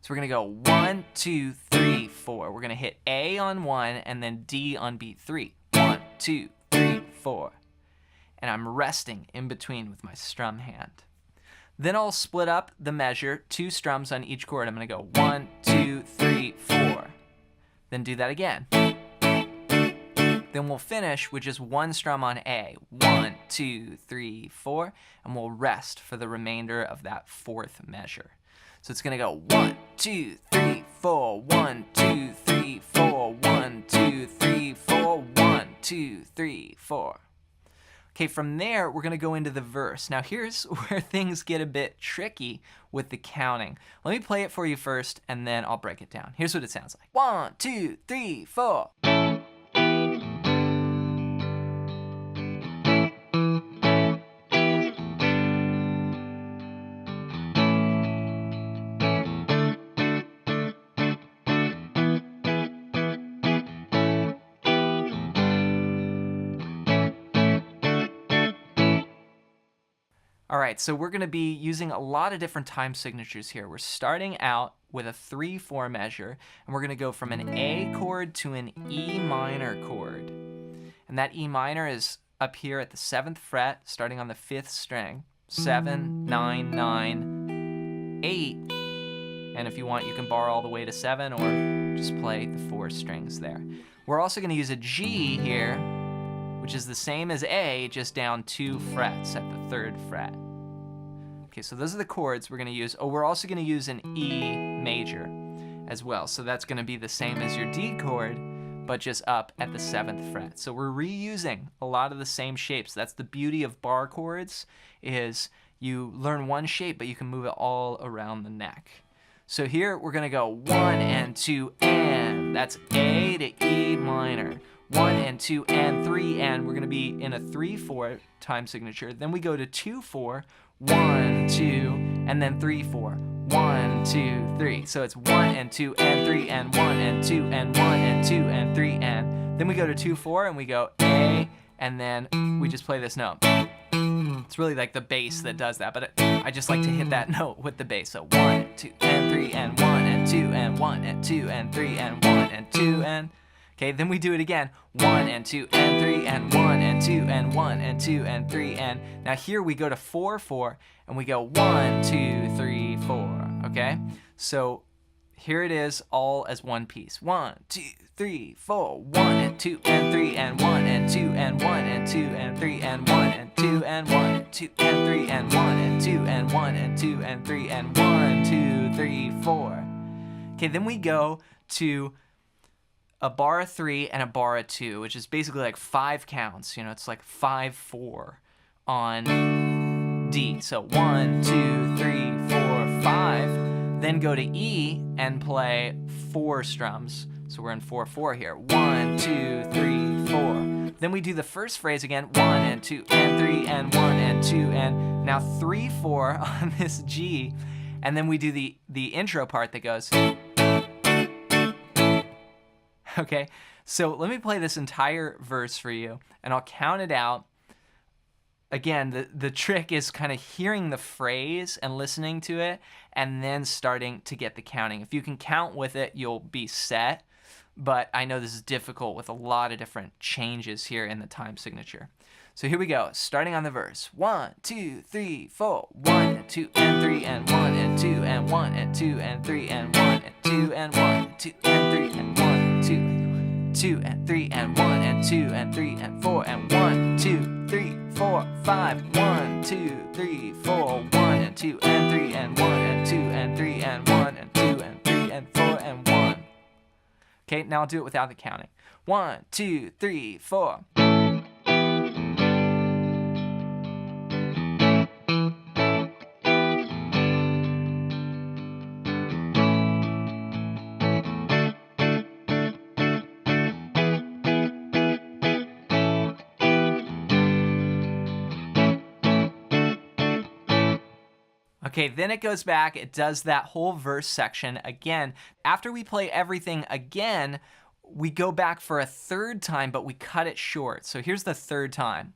So we're gonna go 1, 2, 3, 4. We're gonna hit A on 1 and then D on beat 3. 1, 2, 3, 4. And I'm resting in between with my strum hand. Then I'll split up the measure, 2 strums on each chord. I'm gonna go 1, 2, 3, 4. Then do that again. Then we'll finish with just 1 strum on A. 1, 2, 3, 4. And we'll rest for the remainder of that 4th measure. So it's gonna go 1, 2, 3, 4, 1, 2, 3, 4, 1, 2, 3, 4, 1, 2, 3, 4. Okay, from there, we're gonna go into the verse. Now here's where things get a bit tricky with the counting. Let me play it for you first, and then I'll break it down. Here's what it sounds like. 1, 2, 3, 4. All right, so we're gonna be using a lot of different time signatures here. We're starting out with a 3-4 measure, and we're gonna go from an A chord to an E minor chord. And that E minor is up here at the 7th fret, starting on the 5th string. 7, 9, 9, 8. And if you want, you can bar all the way to 7 or just play the 4 strings there. We're also gonna use a G here, which is the same as A, just down 2 frets at the 3rd fret. Okay, so those are the chords we're gonna use. Oh, we're also gonna use an E major as well. So that's gonna be the same as your D chord, but just up at the 7th fret. So we're reusing a lot of the same shapes. That's the beauty of bar chords, is you learn one shape, but you can move it all around the neck. So here we're gonna go 1 and 2 and, that's A to E minor. 1 and 2 and 3 and, we're gonna be in a 3-4 time signature. Then we go to 2-4, 1, 2, and then 3-4. 1, 2, 3. So it's 1 and 2 and 3 and 1 and 2 and 1 and 2 and 3 and. Then we go to 2-4 and we go A, and then we just play this note. And It's really like the bass that does that, but I just like to hit that note with the bass. So 1, 2, and 3, and 1, and 2, and 1, and 2, and 3, and 1, and 2, and... Okay, then we do it again. 1, and 2, and 3, and 1, and 2, and 1, and 2, and 3, and... Now here we go to 4, 4, and we go 1, 2, 3, 4, okay? So here it is all as one piece. 1, 2, 3, 4, 1, and 2, and 3, and 1, and 2, and 1, and 2, and 3, and 1, and 2, and 1, and 2, and 3, and 1, and 2, and 1, and 2, and 3, and 1, 2, 3, 4. Okay, then we go to a bar of 3 and a bar of 2, which is basically like 5 counts. You know, it's like 5, 4 on D. So 1, 2, 3, 4, 5. Then go to E and play 4 strums. So we're in 4, 4 here. 1, 2, 3, 4. Then we do the first phrase again. 1, and 2, and 3, and 1, and 2, and now 3, 4 on this G. And then we do the intro part that goes... Okay, so let me play this entire verse for you, and I'll count it out. Again, the trick is kind of hearing the phrase and listening to it, and then starting to get the counting. If you can count with it, you'll be set, but I know this is difficult with a lot of different changes here in the time signature. So here we go, starting on the verse. 1, 2, 3, 4. 1, and 2, and 3, and 1, and 2, and 1, and 2, and 3, and 1, and 2, and 1, and 2, and 3, and 1. 2 and 3 and 1 and 2 and 3 and 4 and 1, 2, 3, 4, 5. 1, 2, 3, 4. 1 and 2 and 3 and 1 and 2 and 3 and 1 and 2 and 3 and 4 and 1. Okay, now I'll do it without the counting. 1, 2, 3, 4. Okay, then it goes back, it does that whole verse section again. After we play everything again, we go back for a third time, but we cut it short. So here's the third time.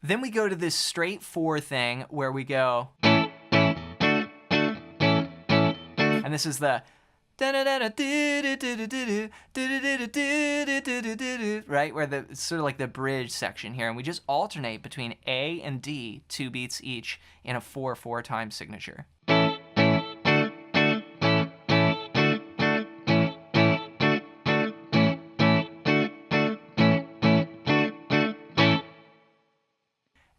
Then we go to this straight 4 thing where we go, and this is the right, where it's sort of like the bridge section here, and we just alternate between A and D, 2 beats each, in a 4/4 time signature.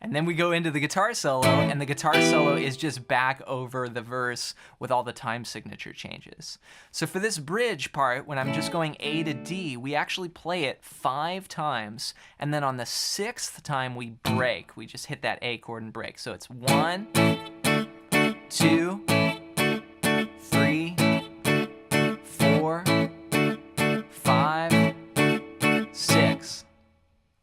And then we go into the guitar solo, and the guitar solo is just back over the verse with all the time signature changes. So for this bridge part, when I'm just going A to D, we actually play it 5 times, and then on the 6th time we break. We just hit that A chord and break. So it's 1, 2, 3, 4, 5, 6.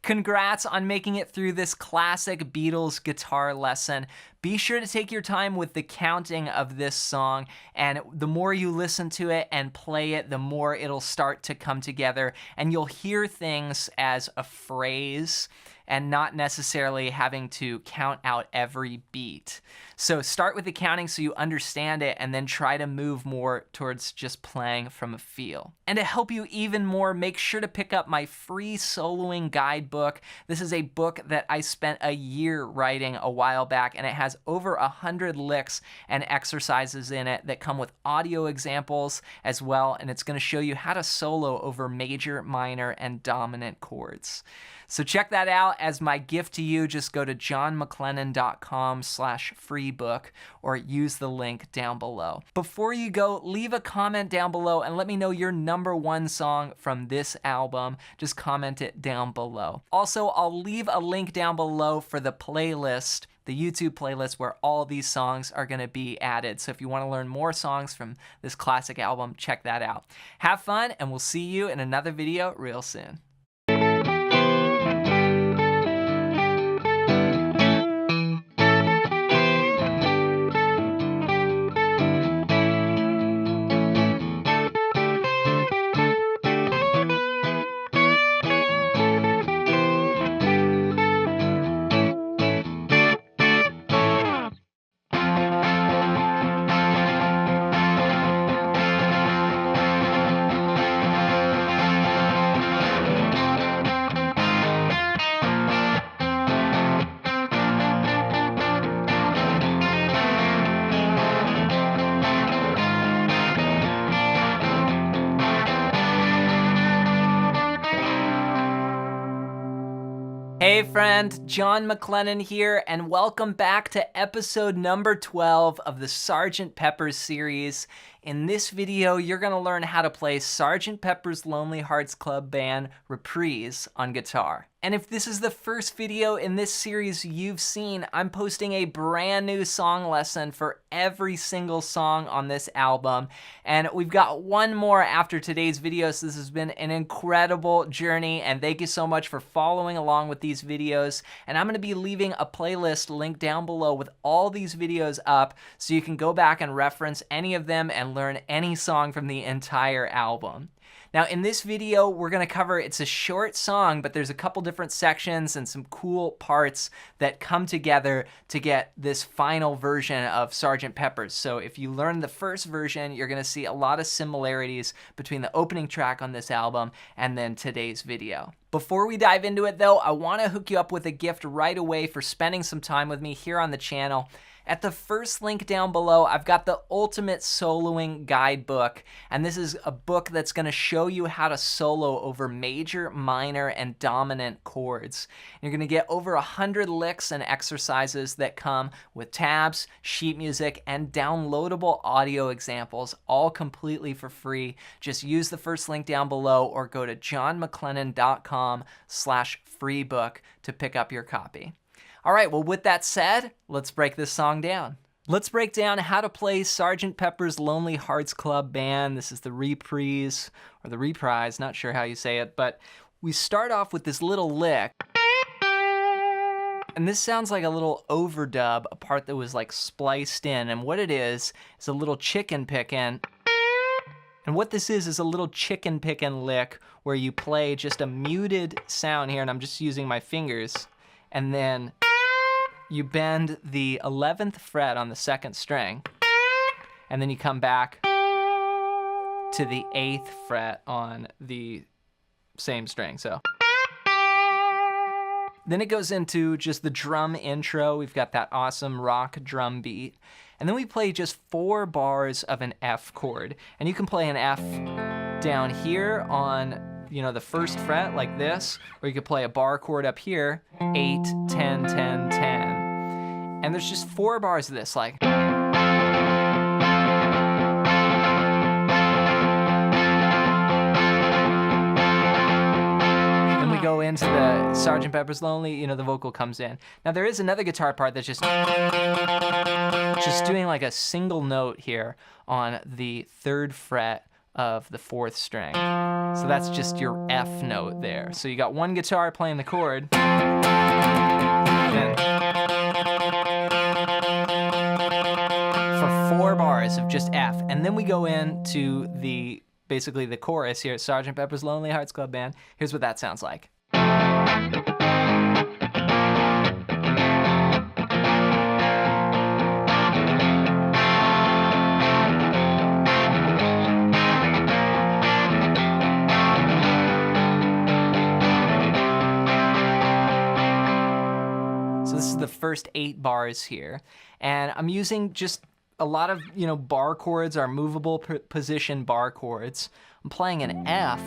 Congrats on making it through this classic Beatles guitar lesson. Be sure to take your time with the counting of this song, and the more you listen to it and play it, the more it'll start to come together, and you'll hear things as a phrase and not necessarily having to count out every beat. So start with the counting so you understand it, and then try to move more towards just playing from a feel. And to help you even more, make sure to pick up my free soloing guidebook. This is a book that I spent a year writing a while back, and it has over 100 licks and exercises in it that come with audio examples as well, and it's going to show you how to solo over major, minor, and dominant chords. So check that out as my gift to you. Just go to johnmclennan.com/freebook or use the link down below. Before you go, leave a comment down below and let me know your #1 song from this album. Just comment it down below. Also, I'll leave a link down below for the playlist, the YouTube playlist where all these songs are going to be added. So if you want to learn more songs from this classic album, check that out. Have fun, and we'll see you in another video real soon. Hey friend, John McLennan here, and welcome back to episode number 12 of the Sgt. Pepper's series. In this video, you're gonna learn how to play Sgt. Pepper's Lonely Hearts Club Band Reprise on guitar. And if this is the first video in this series you've seen, I'm posting a brand new song lesson for every single song on this album. And we've got one more after today's video, so this has been an incredible journey, and thank you so much for following along with these videos. And I'm gonna be leaving a playlist link down below with all these videos up, so you can go back and reference any of them and learn any song from the entire album. Now in this video, we're gonna cover, it's a short song, but there's a couple different sections and some cool parts that come together to get this final version of Sgt. Pepper's. So if you learn the first version, you're gonna see a lot of similarities between the opening track on this album and then today's video. Before we dive into it though, I wanna hook you up with a gift right away for spending some time with me here on the channel. At the first link down below, I've got the Ultimate Soloing Guidebook, and this is a book that's gonna show you how to solo over major, minor, and dominant chords. You're gonna get over 100 licks and exercises that come with tabs, sheet music, and downloadable audio examples, all completely for free. Just use the first link down below or go to johnmclennan.com/freebook to pick up your copy. All right, well, with that said, let's break this song down. Let's break down how to play Sgt. Pepper's Lonely Hearts Club Band. This is the reprise, or the reprise, not sure how you say it, but we start off with this little lick. And this sounds like a little overdub, a part that was like spliced in. And what it is a little chicken pickin'. And what this is a little chicken pickin' lick where you play just a muted sound here, and I'm just using my fingers, and then you bend the 11th fret on the 2nd string, and then you come back to the 8th fret on the same string. So then it goes into just the drum intro. We've got that awesome rock drum beat. And then we play just 4 bars of an F chord. And you can play an F down here on, you know, the 1st fret like this, or you could play a bar chord up here, 8, 10, 10, 10. And there's just 4 bars of this, like. Then we go into the Sgt. Pepper's Lonely, you know, the vocal comes in. Now there is another guitar part that's just doing like a single note here on the 3rd fret of the 4th string. So that's just your F note there. So you got one guitar playing the chord, then for 4 bars of just F. And then we go into the, basically the chorus here at Sgt. Pepper's Lonely Hearts Club Band. Here's what that sounds like. This is the first 8 bars here, and I'm using just a lot of, you know, bar chords, are movable position bar chords. I'm playing an F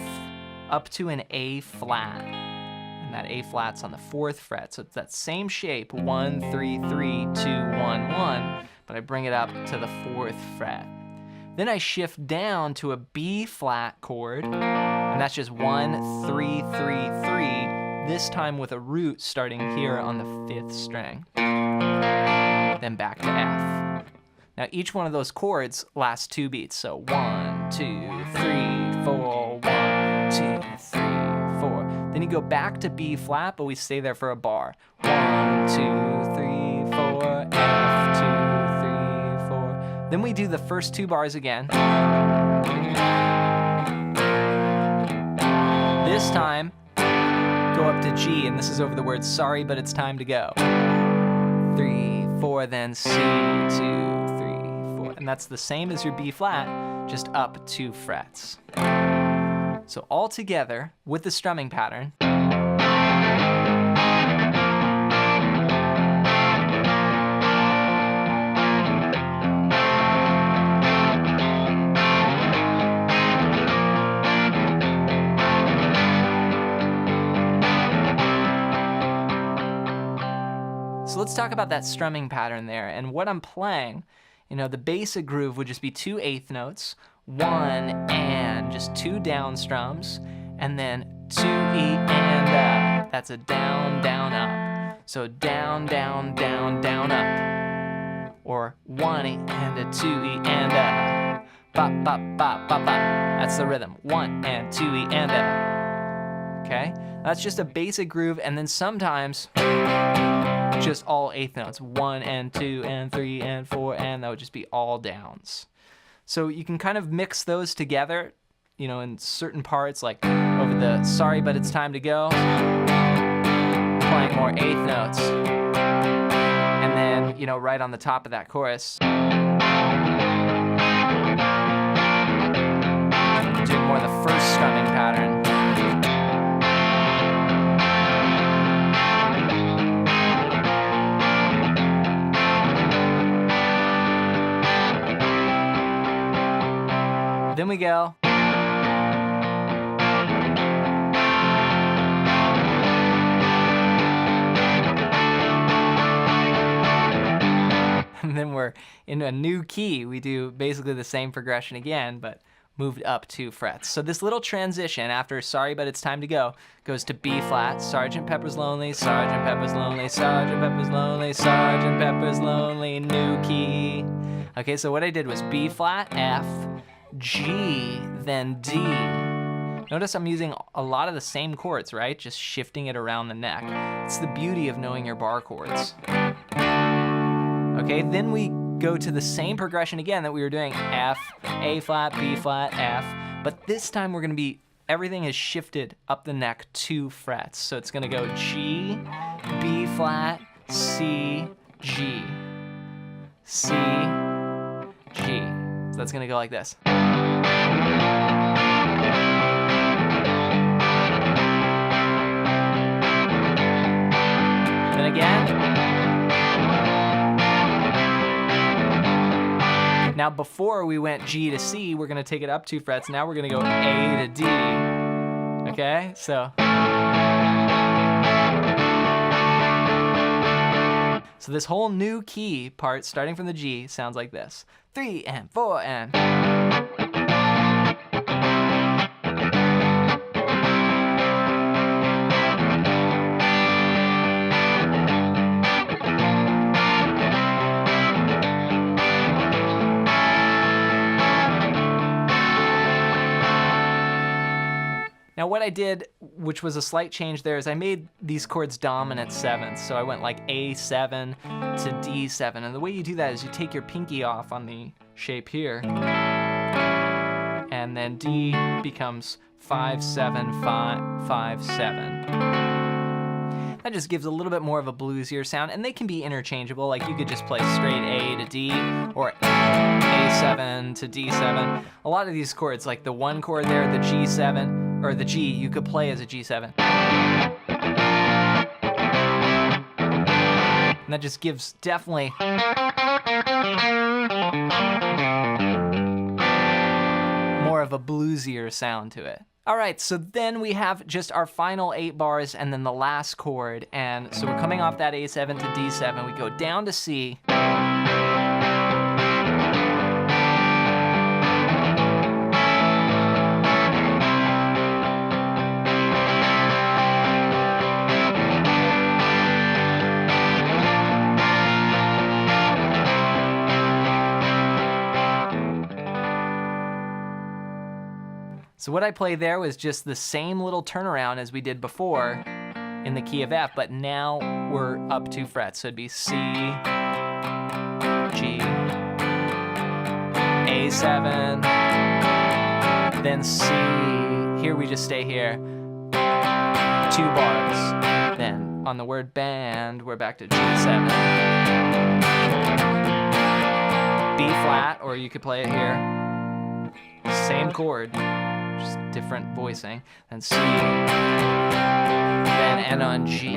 up to an A flat, and that A flat's on the 4th fret, so it's that same shape, 1, 3, 3, 2, 1, 1, but I bring it up to the 4th fret. Then I shift down to a B flat chord, and that's just 1, 3, 3, 3, this time with a root starting here on the 5th string. Then back to F. Now each one of those chords lasts 2 beats, so 1, 2, 3, 4, 1, 2, 3, 4. Then you go back to B flat, but we stay there for a bar. 1, 2, 3, 4, F, 2, 3, 4. Then we do the first 2 bars again. This time, go up to G, and this is over the words sorry, but it's time to go. 3, 4, then C, 2, 3, 4. And that's the same as your B flat, just up 2 frets. So all together with the strumming pattern. So let's talk about that strumming pattern there. And what I'm playing, the basic groove would just be 2 eighth notes, 1 and, just 2 down strums, and then 2 E and up. That's a down, down, up. So down, down, down, down, up. Or 1 E and a 2 E and up. Bop, bop, bop, bop, bop. That's the rhythm. 1 and 2 E and up. Okay? That's just a basic groove, and then sometimes just all eighth notes. 1 and 2 and 3 and 4, and that would just be all downs. So you can kind of mix those together, in certain parts, like over the Sorry But It's Time to Go, playing more eighth notes. And then, right on the top of that chorus, doing more the first strumming pattern. Then we go. And then we're in a new key. We do basically the same progression again, but moved up 2 frets. So this little transition after Sorry But It's Time to Go goes to B flat, Sgt. Pepper's Lonely, Sgt. Pepper's Lonely, Sgt. Pepper's Lonely, Sgt. Pepper's Lonely, new key. Okay, so what I did was B flat, F, G, then D. Notice I'm using a lot of the same chords, right? Just shifting it around the neck. It's the beauty of knowing your bar chords. Okay, then we go to the same progression again that we were doing. F, A flat, B flat, F. But this time we're gonna be, everything is shifted up the neck 2 frets. So it's gonna go G, B flat, C, G, C, G. So that's gonna go like this. Then again. Now before we went G to C, we're gonna take it up 2 frets. Now we're gonna go A to D. Okay, so. So this whole new key part, starting from the G, sounds like this. 3 and 4 and. Now what I did, which was a slight change there, is I made these chords dominant sevenths. So I went like A7 to D7. And the way you do that is you take your pinky off on the shape here. And then D becomes 5, 7, 5, 5, 7. That just gives a little bit more of a bluesier sound, and they can be interchangeable. Like you could just play straight A to D, or A7 to D7. A lot of these chords, like the 1 chord there, the G7, or the G, you could play as a G7. And that just gives definitely more of a bluesier sound to it. All right, so then we have just our final 8 bars and then the last chord. And so we're coming off that A7 to D7. We go down to C. So what I played there was just the same little turnaround as we did before in the key of F, but now we're up 2 frets. So it'd be C, G, A7, then C. Here we just stay here. 2 bars. Then on the word band, we're back to G7. B flat, or you could play it here. Same chord. Just different voicing, then C, then N on G.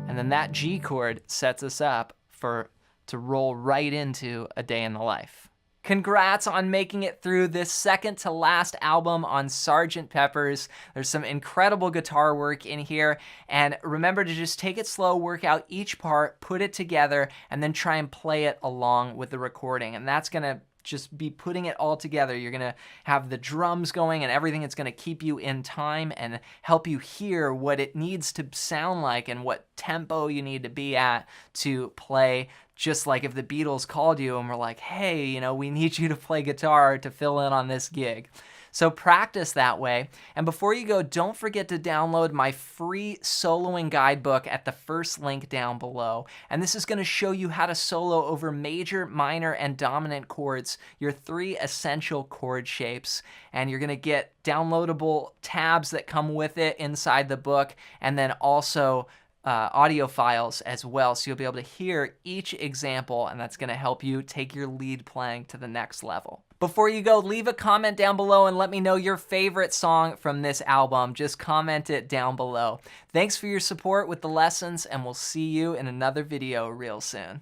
And then that G chord sets us up to roll right into A Day in the Life. Congrats on making it through this second to last album on Sgt. Pepper's. There's some incredible guitar work in here, and remember to just take it slow, work out each part, put it together, and then try and play it along with the recording. And that's gonna just be putting it all together. You're gonna have the drums going and everything that's gonna keep you in time and help you hear what it needs to sound like and what tempo you need to be at to play. Just like if the Beatles called you and were like, hey, you know, we need you to play guitar to fill in on this gig. So practice that way. And before you go, don't forget to download my free soloing guidebook at the first link down below. And this is going to show you how to solo over major, minor, and dominant chords, your 3 essential chord shapes. And you're going to get downloadable tabs that come with it inside the book, and then also audio files as well, so you'll be able to hear each example, and that's going to help you take your lead playing to the next level. Before you go, leave a comment down below and let me know your favorite song from this album. Just comment it down below. Thanks for your support with the lessons, and we'll see you in another video real soon.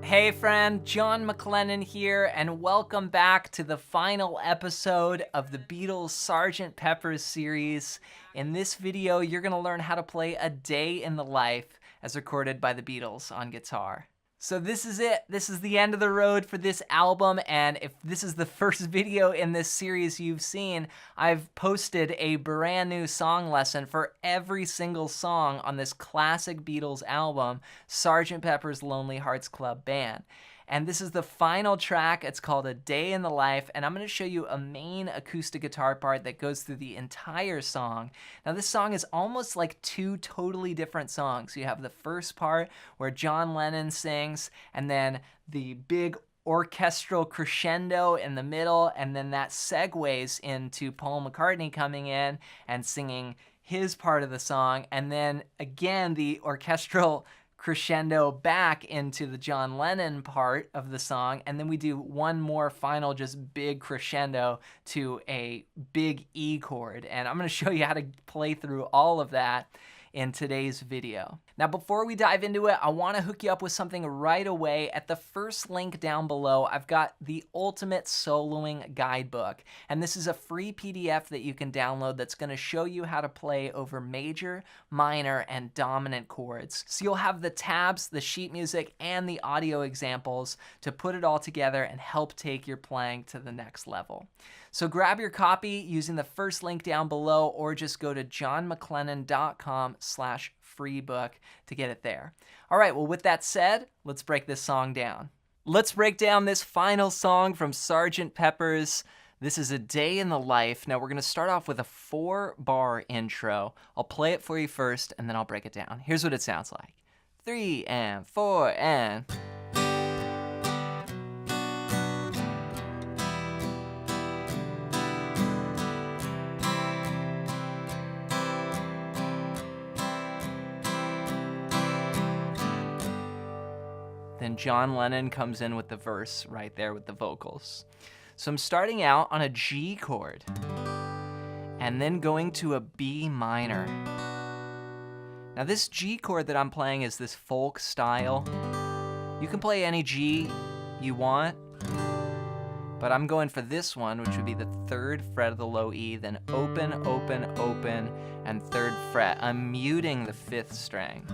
Hey friend, John McLennan here, and welcome back to the final episode of the Beatles Sgt. Pepper's series. In this video, you're gonna learn how to play A Day in the Life as recorded by the Beatles on guitar. So this is it. This is the end of the road for this album, and if this is the first video in this series you've seen, I've posted a brand new song lesson for every single song on this classic Beatles album, Sgt. Pepper's Lonely Hearts Club Band. And this is the final track. It's called A Day in the Life, and I'm going to show you a main acoustic guitar part that goes through the entire song. Now this song is almost like 2 totally different songs. You have the first part where John Lennon sings, and then the big orchestral crescendo in the middle, and then that segues into Paul McCartney coming in and singing his part of the song, and then again the orchestral crescendo back into the John Lennon part of the song, and then we do one more final just big crescendo to a big E chord. And I'm going to show you how to play through all of that in today's video. Now before we dive into it, I want to hook you up with something right away. At the first link down below, I've got the Ultimate Soloing Guidebook, and this is a free PDF that you can download that's going to show you how to play over major, minor, and dominant chords. So you'll have the tabs, the sheet music, and the audio examples to put it all together and help take your playing to the next level. So grab your copy using the first link down below, or just go to johnmcclennan.com/freebook to get it there. All right, well, with that said, let's break this song down. Let's break down this final song from Sgt. Pepper's. This is A Day in the Life. Now we're gonna start off with a 4-bar intro. I'll play it for you first, and then I'll break it down. Here's what it sounds like. 3 and 4 and... Then John Lennon comes in with the verse right there with the vocals. So I'm starting out on a G chord and then going to a B minor. Now this G chord that I'm playing is this folk style. You can play any G you want, but I'm going for this one, which would be the 3rd fret of the low E, then open, open, open, and 3rd fret. I'm muting the 5th string.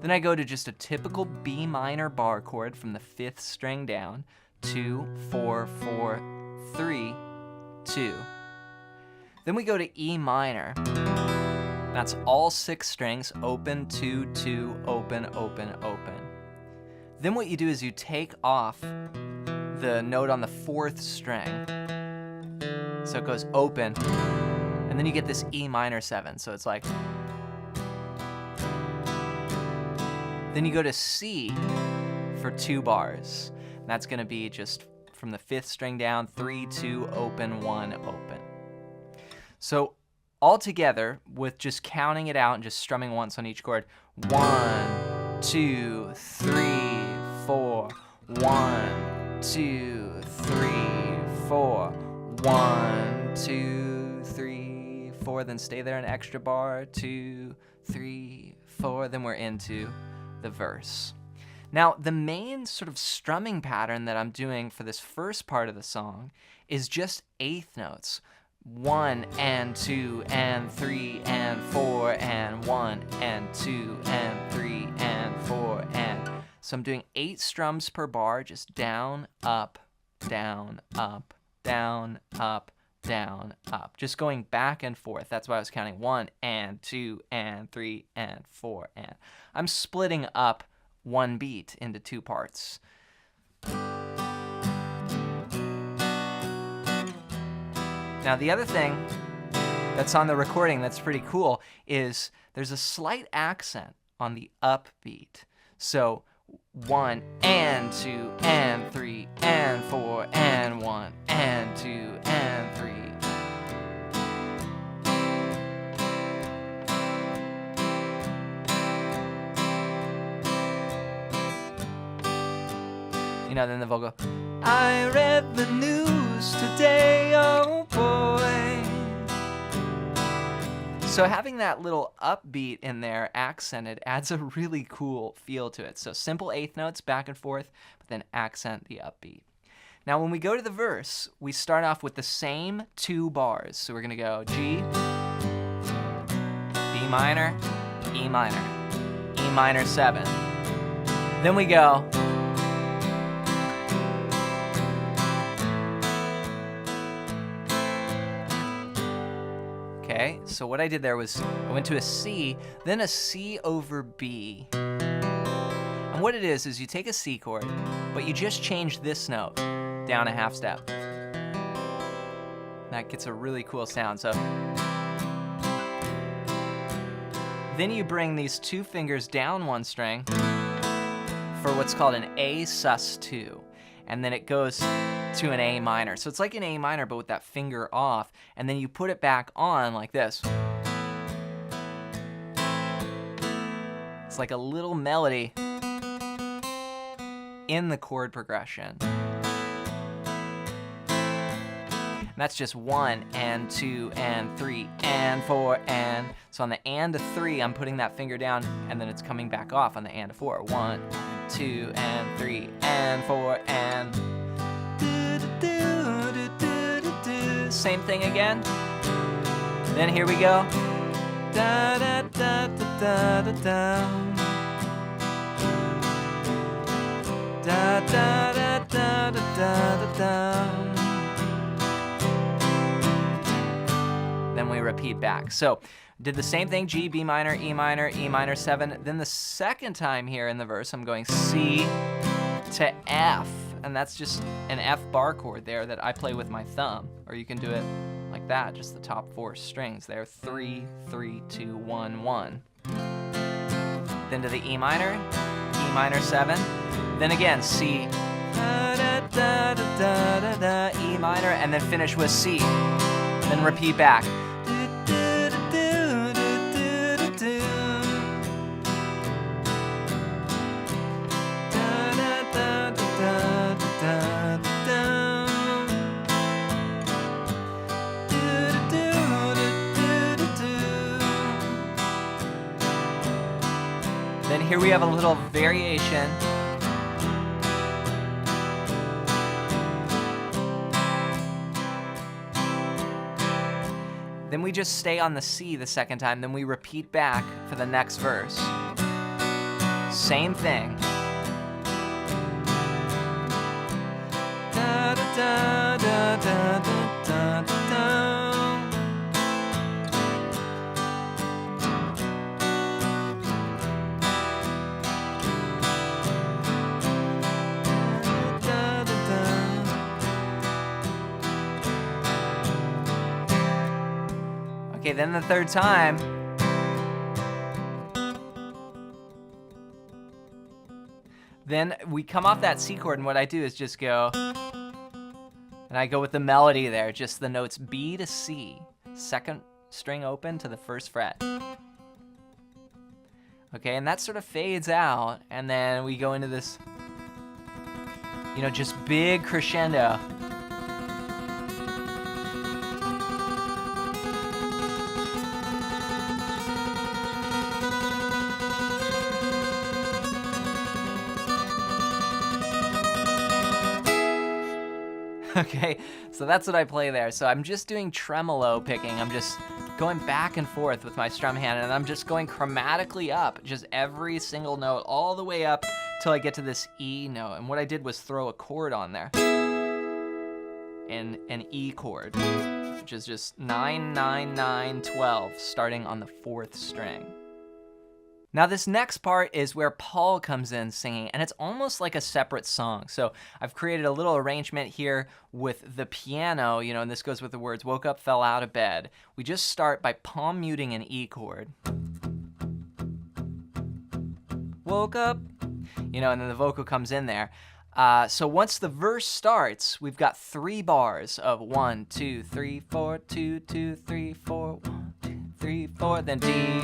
Then I go to just a typical B minor bar chord from the 5th string down, 2, 4, 4, 3, 2. Then we go to E minor. That's all 6 strings, open, 2, 2, open, open, open. Then what you do is you take off the note on the 4th string, So it goes open, and then you get this E minor 7. So it's like, then you go to C for 2 bars. And that's gonna be just from the 5th string down, 3, 2, open, 1, open. So all together, with just counting it out and just strumming once on each chord, 1, 2, 3, 4, 1, 2, 3, 4, 1, 2, 3, 4, then stay there an extra bar, 2, 3, 4, then we're into the verse. Now, the main sort of strumming pattern that I'm doing for this first part of the song is just eighth notes. 1 and 2 and 3 and 4 and 1 and 2 and 3 and 4 and. So I'm doing 8 strums per bar, just down, up, down, up, down, up, down, up. Just going back and forth. That's why I was counting 1 and 2 and 3 and 4 and. I'm splitting up one beat into 2 parts. Now the other thing that's on the recording that's pretty cool is there's a slight accent on the up beat. So 1 and 2 and 3 and 4 and 1 and 2 and 3. You know, then the vocal, I read the news today, oh boy. So having that little upbeat in there accented adds a really cool feel to it. So simple eighth notes back and forth, but then accent the upbeat. Now when we go to the verse, we start off with the same 2 bars. So we're gonna go G, B minor, E minor 7. Then we go okay, so what I did there was I went to a C, then a C over B. And what it is you take a C chord, but you just change this note down a half step. That gets a really cool sound. So then you bring these 2 fingers down 1 string for what's called an A sus2. And then it goes to an A minor. So it's like an A minor, but with that finger off, and then you put it back on like this. It's like a little melody in the chord progression. And that's just 1 and 2 and 3 and 4 and. So on the and to 3, I'm putting that finger down, and then it's coming back off on the and to 4. 1 and 2 and 3 and 4 and. Same thing again. Then here we go. Da da da da da da da. Da da da da da da da. Then we repeat back. So did the same thing, G, B minor, E minor 7. Then the second time here in the verse, I'm going C to F. And that's just an F bar chord there that I play with my thumb. Or you can do it like that, just the top 4 strings there. 3, 3, 2, 1, 1. Then to the E minor 7. Then again, C, da, da, da, da, da, da, E minor, and then finish with C. Then repeat back. Then here we have a little variation. Then we just stay on the C the second time, then we repeat back for the next verse. Same thing. Da, da, da, da, da, da, da, da. Okay, then the third time. Then we come off that C chord, and what I do is just go, and I go with the melody there, just the notes B to C, second string open to the first fret. Okay, and that sort of fades out, and then we go into this, just big crescendo. Okay, so that's what I play there. So I'm just doing tremolo picking. I'm just going back and forth with my strum hand, and I'm just going chromatically up, just every single note, all the way up till I get to this E note. And what I did was throw a chord on there, and an E chord, which is just 9, 9, 9, 12, starting on the 4th string. Now this next part is where Paul comes in singing, and it's almost like a separate song. So I've created a little arrangement here with the piano, and this goes with the words, woke up, fell out of bed. We just start by palm muting an E chord. Woke up, and then the vocal comes in there. So once the verse starts, we've got 3 bars of 1, 2, 3, 4, 2, 2, 3, 4, 1, 2, 3, 4, then D.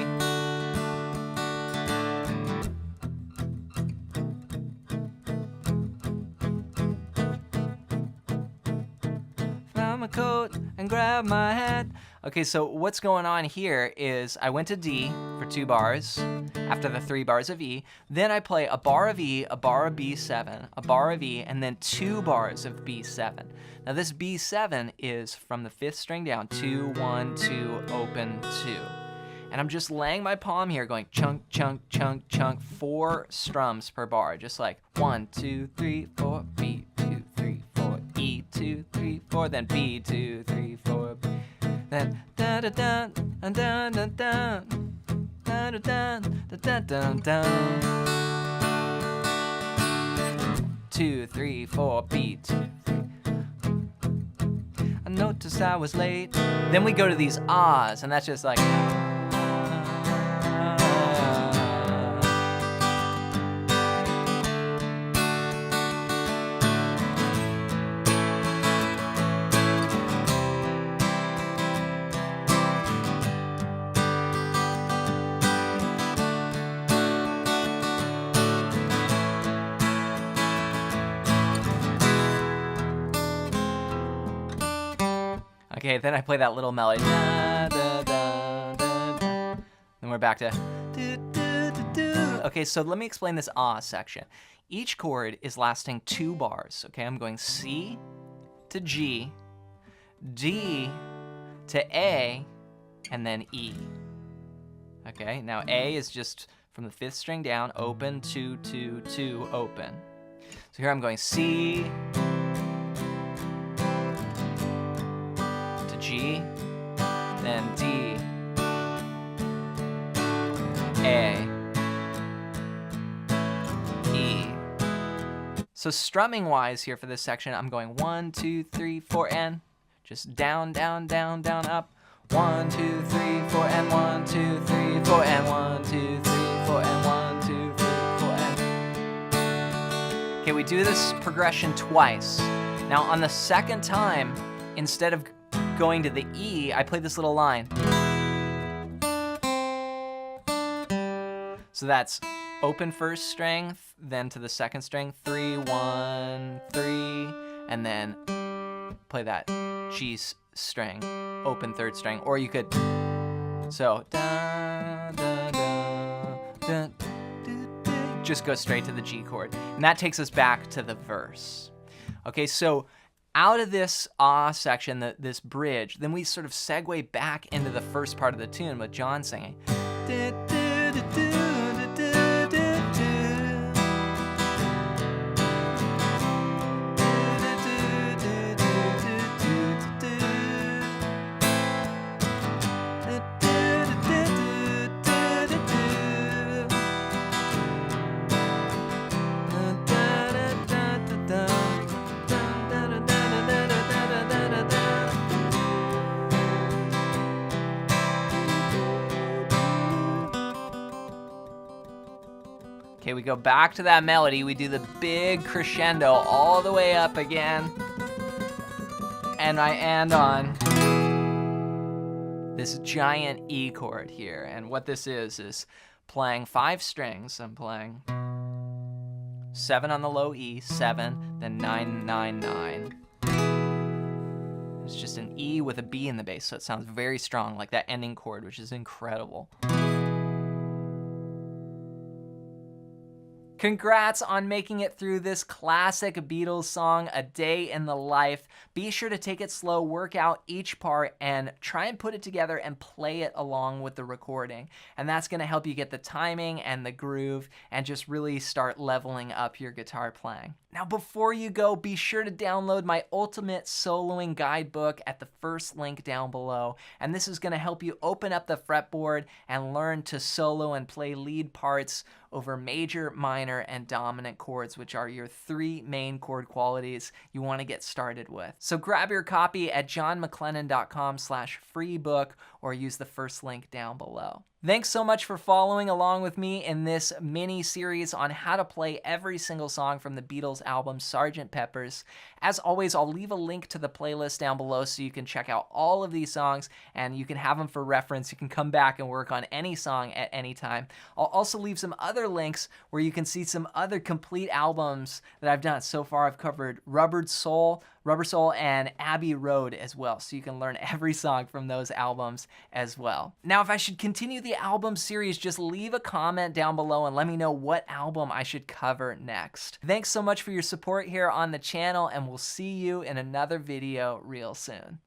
My coat and grab my hat. Okay, so what's going on here is I went to D for 2 bars after the 3 bars of E. Then I play a bar of E, a bar of B7, a bar of E, and then 2 bars of B7. Now this B7 is from the 5th string down, 2, 1, 2, open, 2. And I'm just laying my palm here going chunk, chunk, chunk, chunk, 4 strums per bar, just like 1, 2, 3, 4, B, 2, 3, 4, E, 2, 3, 4, then B, 2, 3, 4, B. Then da da da da da da da da da da da da. 2, 3, 4, B, 2, 3. I noticed I was late. Then we go to these ahs, and that's just like. Okay, then I play that little melody. Da, da, da, da, da. Then we're back to. Do, do, do, do. Okay, so let me explain this ah section. Each chord is lasting 2 bars. Okay, I'm going C to G, D to A, and then E. Okay, now A is just from the 5th string down, open, 2, 2, 2, open. So here I'm going C, G, then D, A, E. So strumming wise here for this section, I'm going 1, 2, 3, 4, and just down, down, down, down, up. 1, 2, 3, 4, and 1, 2, 3, 4, and 1, 2, 3, 4, and 1, 2, 3, 4, and. Okay, we do this progression twice. Now on the second time, instead of going to the E, I play this little line. So that's open 1st string, then to the 2nd string, 3, 1, 3, and then play that G string, open 3rd string, or you could, so, da, da, da, da, da, just go straight to the G chord. And that takes us back to the verse. Okay, so out of this ah section, this bridge, then we sort of segue back into the first part of the tune with John singing. Okay, we go back to that melody. We do the big crescendo all the way up again. And I end on this giant E chord here. And what this is playing 5 strings. I'm playing 7 on the low E, 7, then 9, 9, 9. It's just an E with a B in the bass, so it sounds very strong, like that ending chord, which is incredible. Congrats on making it through this classic Beatles song, A Day in the Life. Be sure to take it slow, work out each part, and try and put it together and play it along with the recording. And that's gonna help you get the timing and the groove and just really start leveling up your guitar playing. Now, before you go, be sure to download my Ultimate Soloing Guidebook at the first link down below. And this is gonna help you open up the fretboard and learn to solo and play lead parts over major, minor, and dominant chords, which are your 3 main chord qualities you want to get started with. So grab your copy at johnmclennan.com/freebook or use the first link down below. Thanks so much for following along with me in this mini series on how to play every single song from the Beatles album Sgt. Pepper's. As always, I'll leave a link to the playlist down below so you can check out all of these songs and you can have them for reference. You can come back and work on any song at any time. I'll also leave some other links where you can see some other complete albums that I've done. So far, I've covered Rubber Soul, and Abbey Road as well, so you can learn every song from those albums as well. Now, if I should continue the album series, just leave a comment down below and let me know what album I should cover next. Thanks so much for your support here on the channel, and we'll see you in another video real soon.